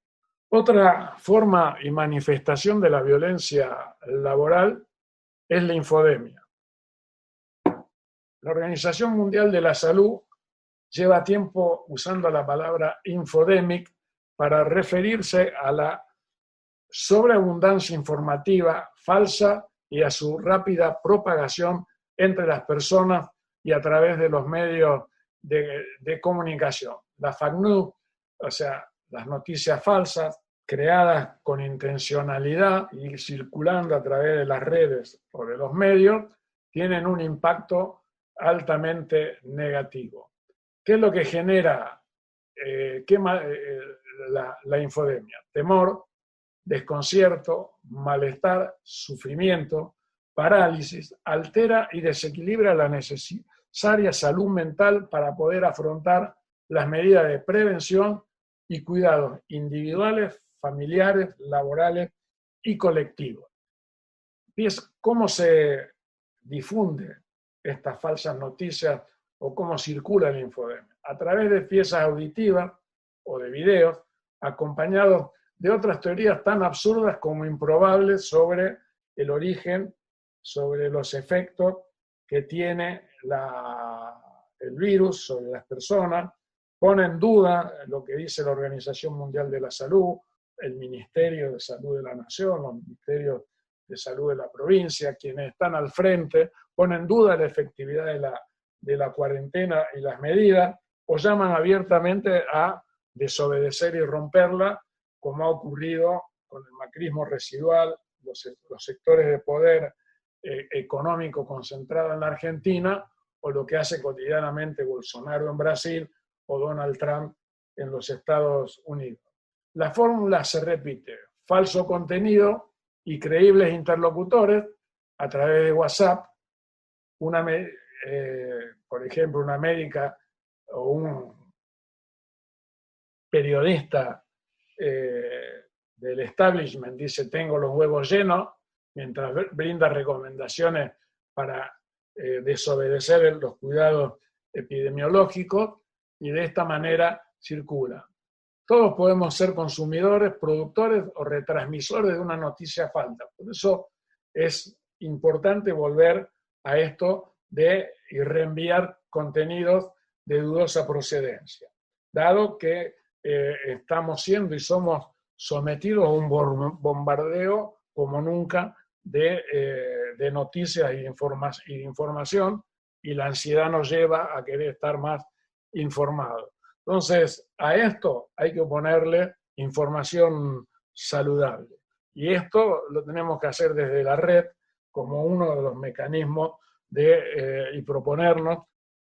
Otra forma y manifestación de la violencia laboral es la infodemia. La Organización Mundial de la Salud lleva tiempo usando la palabra infodemic para referirse a la sobreabundancia informativa falsa y a su rápida propagación entre las personas y a través de los medios de comunicación. La fake news, o sea, las noticias falsas creadas con intencionalidad y circulando a través de las redes o de los medios, tienen un impacto altamente negativo. ¿Qué es lo que genera la infodemia? Temor, desconcierto, malestar, sufrimiento, parálisis, altera y desequilibra la necesaria salud mental para poder afrontar las medidas de prevención y cuidados individuales, familiares, laborales y colectivos. ¿Cómo se difunde estas falsas noticias o cómo circula la infodemia? A través de piezas auditivas o de videos, acompañados de otras teorías tan absurdas como improbables sobre el origen, sobre los efectos que tiene el virus sobre las personas, pone en duda lo que dice la Organización Mundial de la Salud, el Ministerio de Salud de la Nación, los ministerios de salud de la provincia, quienes están al frente, ponen en duda la efectividad de la cuarentena y las medidas, o llaman abiertamente a desobedecer y romperla, como ha ocurrido con el macrismo residual, los sectores de poder económico concentrado en la Argentina, o lo que hace cotidianamente Bolsonaro en Brasil o Donald Trump en los Estados Unidos. La fórmula se repite: falso contenido y creíbles interlocutores a través de WhatsApp. Por ejemplo, una médica o un periodista del establishment dice tengo los huevos llenos, mientras brinda recomendaciones para desobedecer los cuidados epidemiológicos, y de esta manera circula. Todos podemos ser consumidores, productores o retransmisores de una noticia falsa. Por eso es importante volver a esto de reenviar contenidos de dudosa procedencia, dado que estamos siendo y somos sometidos a un bombardeo como nunca de noticias y de información, y la ansiedad nos lleva a querer estar más informados. Entonces, a esto hay que ponerle información saludable. Y esto lo tenemos que hacer desde la red como uno de los mecanismos y proponernos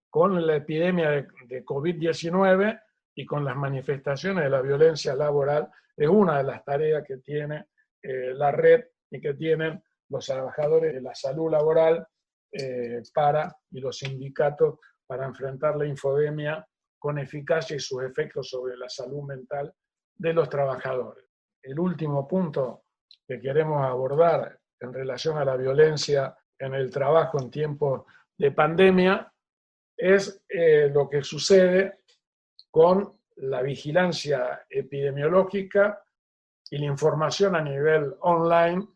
con la epidemia de COVID-19 y con las manifestaciones de la violencia laboral. Es una de las tareas que tiene la red y que tienen los trabajadores de la salud laboral y los sindicatos para enfrentar la infodemia con eficacia y sus efectos sobre la salud mental de los trabajadores. El último punto que queremos abordar en relación a la violencia en el trabajo en tiempos de pandemia es lo que sucede con la vigilancia epidemiológica y la información a nivel online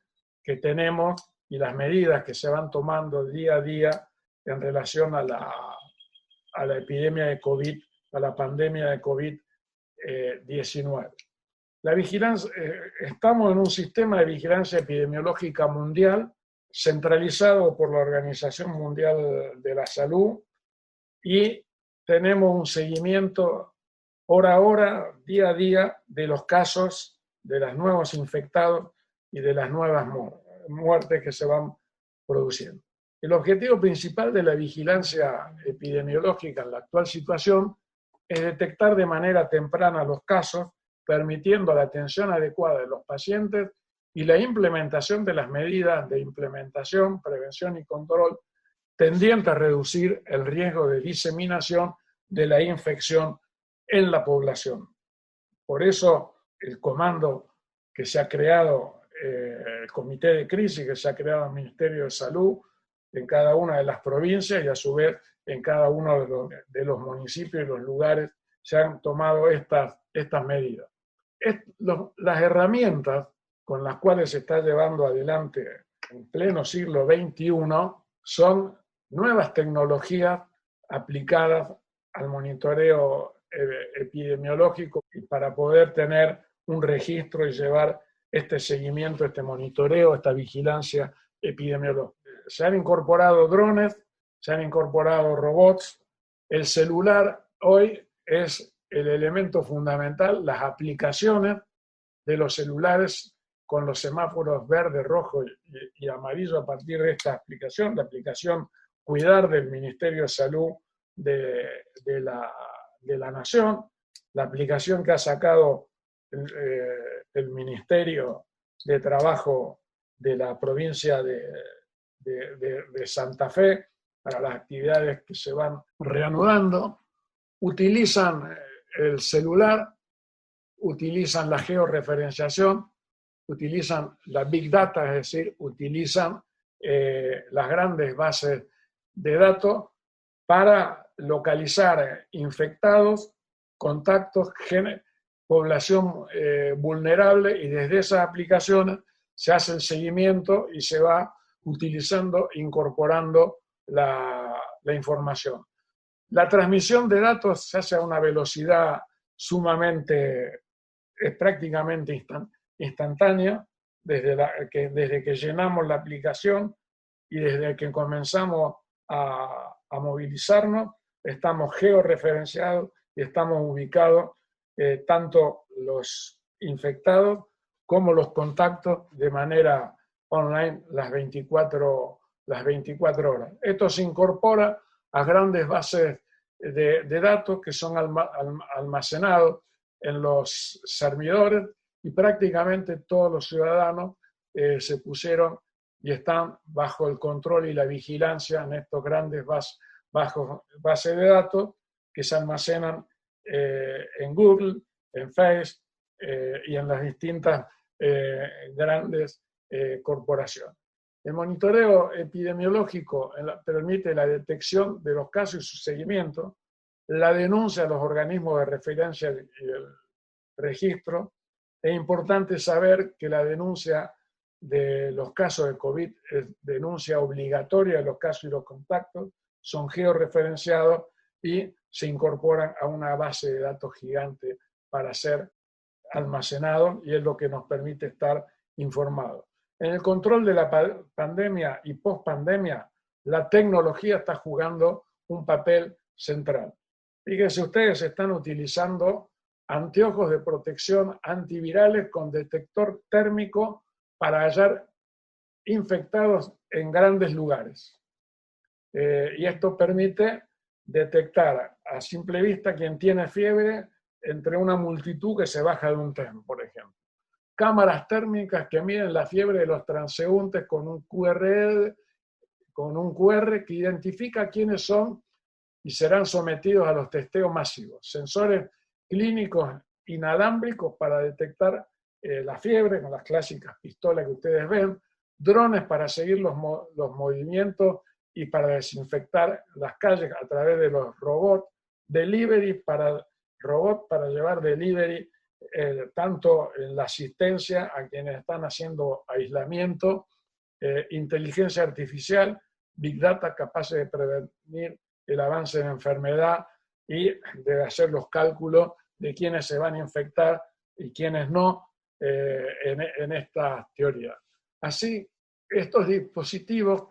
que tenemos y las medidas que se van tomando día a día en relación a la epidemia de COVID, a la pandemia de COVID-19. La vigilancia, estamos en un sistema de vigilancia epidemiológica mundial centralizado por la Organización Mundial de la Salud, y tenemos un seguimiento hora a hora, día a día, de los casos, de los nuevos infectados y de las nuevas muertes que se van produciendo. El objetivo principal de la vigilancia epidemiológica en la actual situación es detectar de manera temprana los casos, permitiendo la atención adecuada de los pacientes y la implementación de las medidas de implementación, prevención y control tendiente a reducir el riesgo de diseminación de la infección en la población. Por eso el comando que se ha creado, el comité de crisis que se ha creado en el Ministerio de Salud en cada una de las provincias y a su vez en cada uno de los municipios y los lugares se han tomado estas medidas. Las herramientas con las cuales se está llevando adelante en pleno siglo XXI son nuevas tecnologías aplicadas al monitoreo epidemiológico y para poder tener un registro y llevar este seguimiento, este monitoreo, esta vigilancia epidemiológica. Se han incorporado drones, se han incorporado robots. El celular hoy es el elemento fundamental, las aplicaciones de los celulares con los semáforos verde, rojo y amarillo a partir de esta aplicación, la aplicación Cuidar del Ministerio de Salud de la Nación, la aplicación que ha sacado el Ministerio de Trabajo de la provincia de Santa Fe para las actividades que se van reanudando. Utilizan el celular, utilizan la georreferenciación, utilizan la Big Data, es decir, utilizan las grandes bases de datos para localizar infectados, contactos, población vulnerable, y desde esas aplicaciones se hace el seguimiento y se va utilizando, incorporando la información. La transmisión de datos se hace a una velocidad sumamente, es prácticamente instantánea, desde que llenamos la aplicación y desde que comenzamos a movilizarnos, estamos georreferenciados y estamos ubicados tanto los infectados como los contactos de manera online las 24 horas. Esto se incorpora a grandes bases de datos que son almacenados en los servidores, y prácticamente todos los ciudadanos se pusieron y están bajo el control y la vigilancia en estos grandes bases de datos que se almacenan en Google, en Facebook y en las distintas grandes corporaciones. El monitoreo epidemiológico permite la detección de los casos y su seguimiento, la denuncia a los organismos de referencia y el registro. Es importante saber que la denuncia de los casos de COVID es denuncia obligatoria de los casos y los contactos, son georreferenciados y se incorporan a una base de datos gigante para ser almacenados, y es lo que nos permite estar informados. En el control de la pandemia y post-pandemia, la tecnología está jugando un papel central. Fíjense ustedes, están utilizando anteojos de protección antivirales con detector térmico para hallar infectados en grandes lugares. Y esto permite detectar a simple vista quién tiene fiebre entre una multitud que se baja de un tren, por ejemplo. Cámaras térmicas que miden la fiebre de los transeúntes con un QR que identifica quiénes son y serán sometidos a los testeos masivos. Sensores clínicos inalámbricos para detectar la fiebre, con las clásicas pistolas que ustedes ven, drones para seguir los movimientos y para desinfectar las calles a través de los robots, robots para llevar delivery, tanto en la asistencia a quienes están haciendo aislamiento, inteligencia artificial, Big Data capaces de prevenir el avance de la enfermedad y de hacer los cálculos de quiénes se van a infectar y quiénes no en esta teoría. Así, estos dispositivos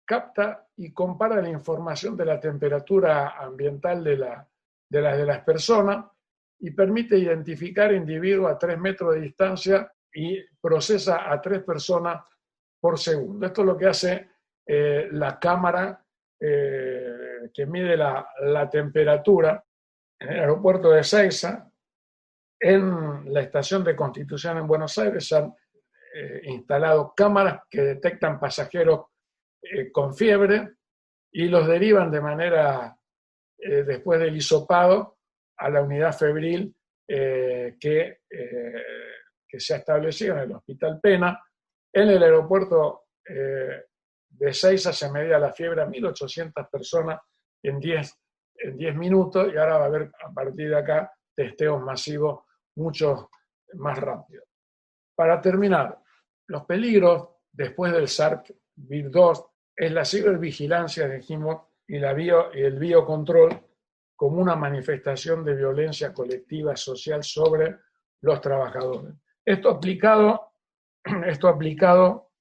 captan y comparan la información de la temperatura ambiental de las personas y permite identificar individuos a 3 metros de distancia y procesa a 3 personas por segundo. Esto es lo que hace la cámara que mide la temperatura en el aeropuerto de Ezeiza. En la estación de Constitución en Buenos Aires se han instalado cámaras que detectan pasajeros con fiebre y los derivan de manera, después del hisopado, a la unidad febril que se ha establecido en el Hospital Pena. En el aeropuerto de Ezeiza se medía la fiebre a 1.800 personas en 10 minutos, y ahora va a haber a partir de acá testeos masivos mucho más rápidos. Para terminar, los peligros después del SARS-CoV-2 es la cibervigilancia, dijimos, y el biocontrol como una manifestación de violencia colectiva social sobre los trabajadores. Esto aplicado, esto aplicado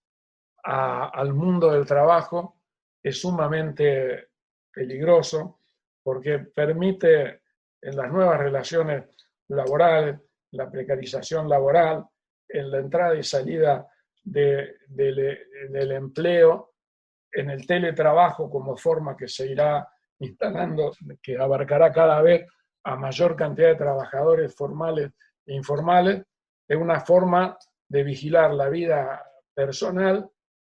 al mundo del trabajo es sumamente peligroso porque permite en las nuevas relaciones laborales, la precarización laboral, en la entrada y salida del empleo, en el teletrabajo como forma que se irá instalando, que abarcará cada vez a mayor cantidad de trabajadores formales e informales, es una forma de vigilar la vida personal,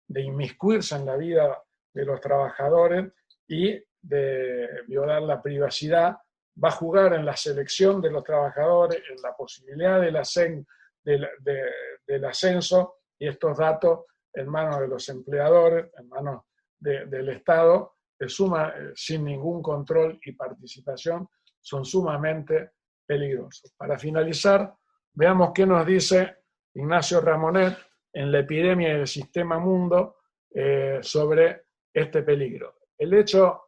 de inmiscuirse en la vida de los trabajadores y de violar la privacidad. Va a jugar en la selección de los trabajadores, en la posibilidad del ascenso, y estos datos en manos de los empleadores, en manos del Estado, sin ningún control y participación, son sumamente peligrosos. Para finalizar, veamos qué nos dice Ignacio Ramonet en La epidemia del sistema mundo sobre este peligro. El hecho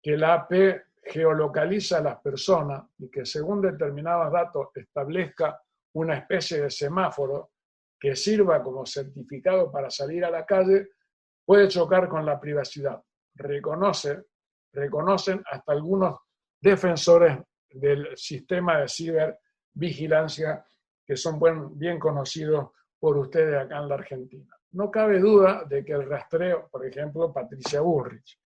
que la AP geolocaliza a las personas y que según determinados datos establezca una especie de semáforo que sirva como certificado para salir a la calle, puede chocar con la privacidad. Reconocen hasta algunos defensores del sistema de cibervigilancia que son bien conocidos por ustedes acá en la Argentina. No cabe duda de que el rastreo, por ejemplo, Patricia Bullrich,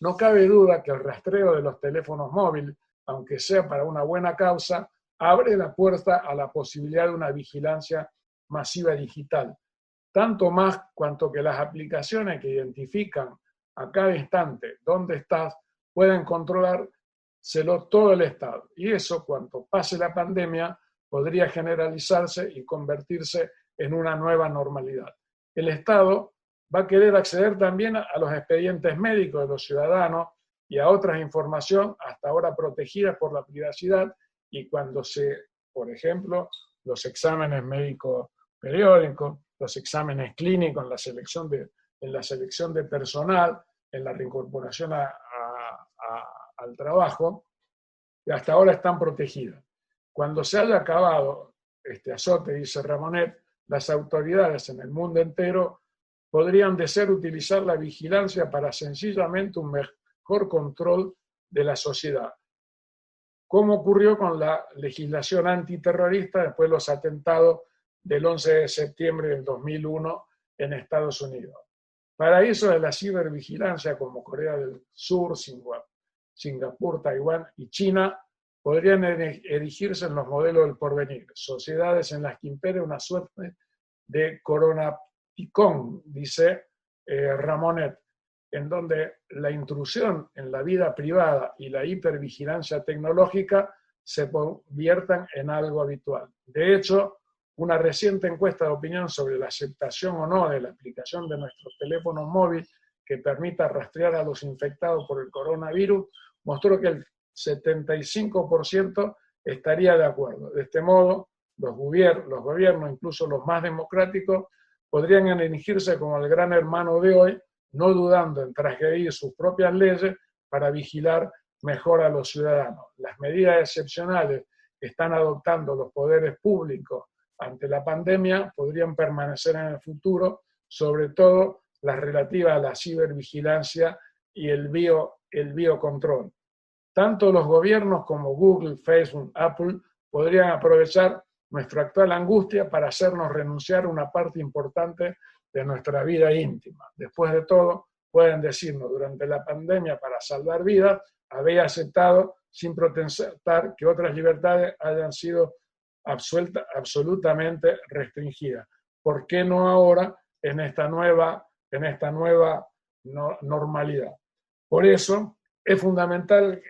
no cabe duda que el rastreo de los teléfonos móviles, aunque sea para una buena causa, abre la puerta a la posibilidad de una vigilancia masiva digital. Tanto más cuanto que las aplicaciones que identifican a cada instante dónde estás pueden controlárselo todo el Estado. Y eso, cuanto pase la pandemia, podría generalizarse y convertirse en una nueva normalidad. El Estado va a querer acceder también a los expedientes médicos de los ciudadanos y a otras informaciones hasta ahora protegidas por la privacidad, y cuando por ejemplo, los exámenes médicos periódicos, los exámenes clínicos en la selección de personal, en la reincorporación al trabajo, que hasta ahora están protegidas. Cuando se haya acabado este azote, dice Ramonet, las autoridades en el mundo entero podrían desear utilizar la vigilancia para sencillamente un mejor control de la sociedad, como ocurrió con la legislación antiterrorista después de los atentados del 11 de septiembre del 2001 en Estados Unidos. Paraísos de la cibervigilancia como Corea del Sur, Singapur, Taiwán y China podrían erigirse en los modelos del porvenir, sociedades en las que impere una suerte de coronapicón, dice Ramonet, en donde la intrusión en la vida privada y la hipervigilancia tecnológica se conviertan en algo habitual. De hecho, una reciente encuesta de opinión sobre la aceptación o no de la aplicación de nuestros teléfonos móviles que permita rastrear a los infectados por el coronavirus mostró que el 75% estaría de acuerdo. De este modo, los gobiernos, incluso los más democráticos, podrían erigirse como el gran hermano de hoy, no dudando en transgredir sus propias leyes para vigilar mejor a los ciudadanos. Las medidas excepcionales que están adoptando los poderes públicos ante la pandemia podrían permanecer en el futuro, sobre todo las relativas a la cibervigilancia y el biocontrol. Tanto los gobiernos como Google, Facebook, Apple podrían aprovechar nuestra actual angustia para hacernos renunciar a una parte importante de nuestra vida íntima. Después de todo, pueden decirnos, durante la pandemia, para salvar vidas, habéis aceptado sin protestar que otras libertades hayan sido absolutamente restringidas. ¿Por qué no ahora en esta nueva normalidad? Por eso es fundamental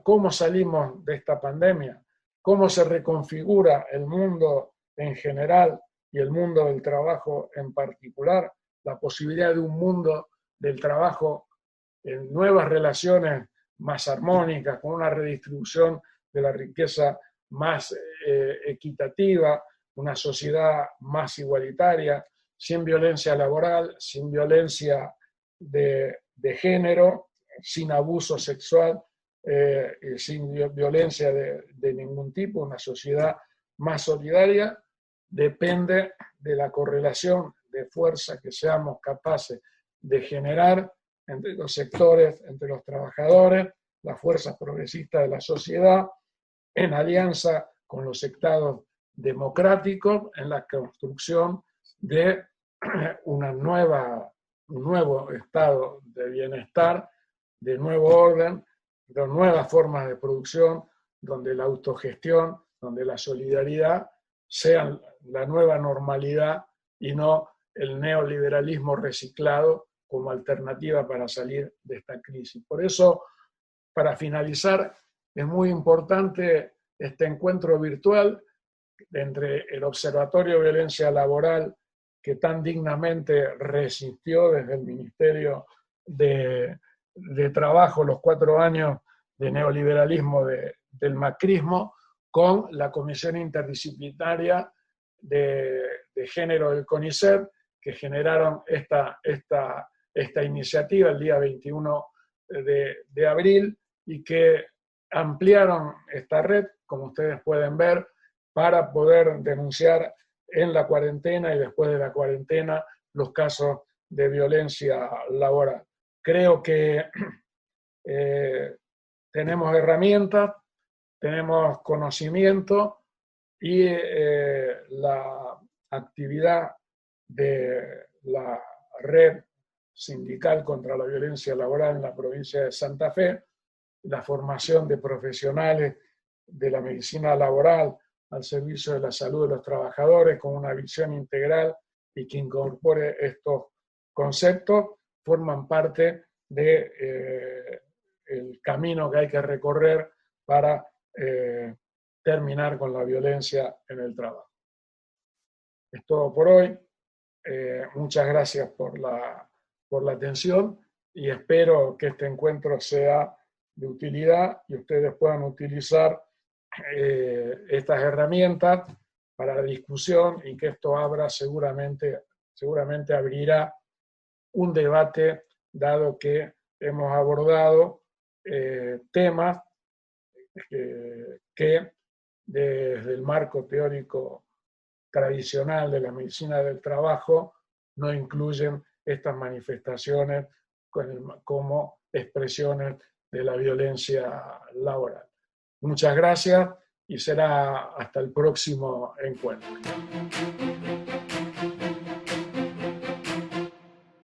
cómo salimos de esta pandemia, cómo se reconfigura el mundo en general y el mundo del trabajo en particular, la posibilidad de un mundo del trabajo en nuevas relaciones más armónicas, con una redistribución de la riqueza más equitativa, una sociedad más igualitaria, sin violencia laboral, sin violencia de género, sin abuso sexual, sin violencia de ningún tipo, una sociedad más solidaria, depende de la correlación de fuerza que seamos capaces de generar entre los sectores, entre los trabajadores, las fuerzas progresistas de la sociedad, en alianza con los estados democráticos, en la construcción de un nuevo estado de bienestar, de nuevo orden, de nuevas formas de producción, donde la autogestión, donde la solidaridad sean la nueva normalidad y no el neoliberalismo reciclado como alternativa para salir de esta crisis. Por eso, para finalizar, es muy importante este encuentro virtual entre el Observatorio de Violencia Laboral, que tan dignamente resistió desde el Ministerio de Trabajo los 4 años de neoliberalismo del macrismo, con la Comisión Interdisciplinaria de Género del CONICET, que generaron esta iniciativa el día 21 de abril y que ampliaron esta red, como ustedes pueden ver, para poder denunciar en la cuarentena y después de la cuarentena los casos de violencia laboral. Creo que tenemos herramientas, tenemos conocimiento y la actividad de la red sindical contra la violencia laboral en la provincia de Santa Fe, la formación de profesionales de la medicina laboral al servicio de la salud de los trabajadores con una visión integral y que incorpore estos conceptos, forman parte del camino que hay que recorrer para terminar con la violencia en el trabajo. Es todo por hoy. Muchas gracias por la atención y espero que este encuentro sea de utilidad y ustedes puedan utilizar estas herramientas para la discusión y que esto abra seguramente abrirá un debate, dado que hemos abordado temas que desde el marco teórico tradicional de la medicina del trabajo no incluyen estas manifestaciones como expresiones de la violencia laboral. Muchas gracias y será hasta el próximo encuentro.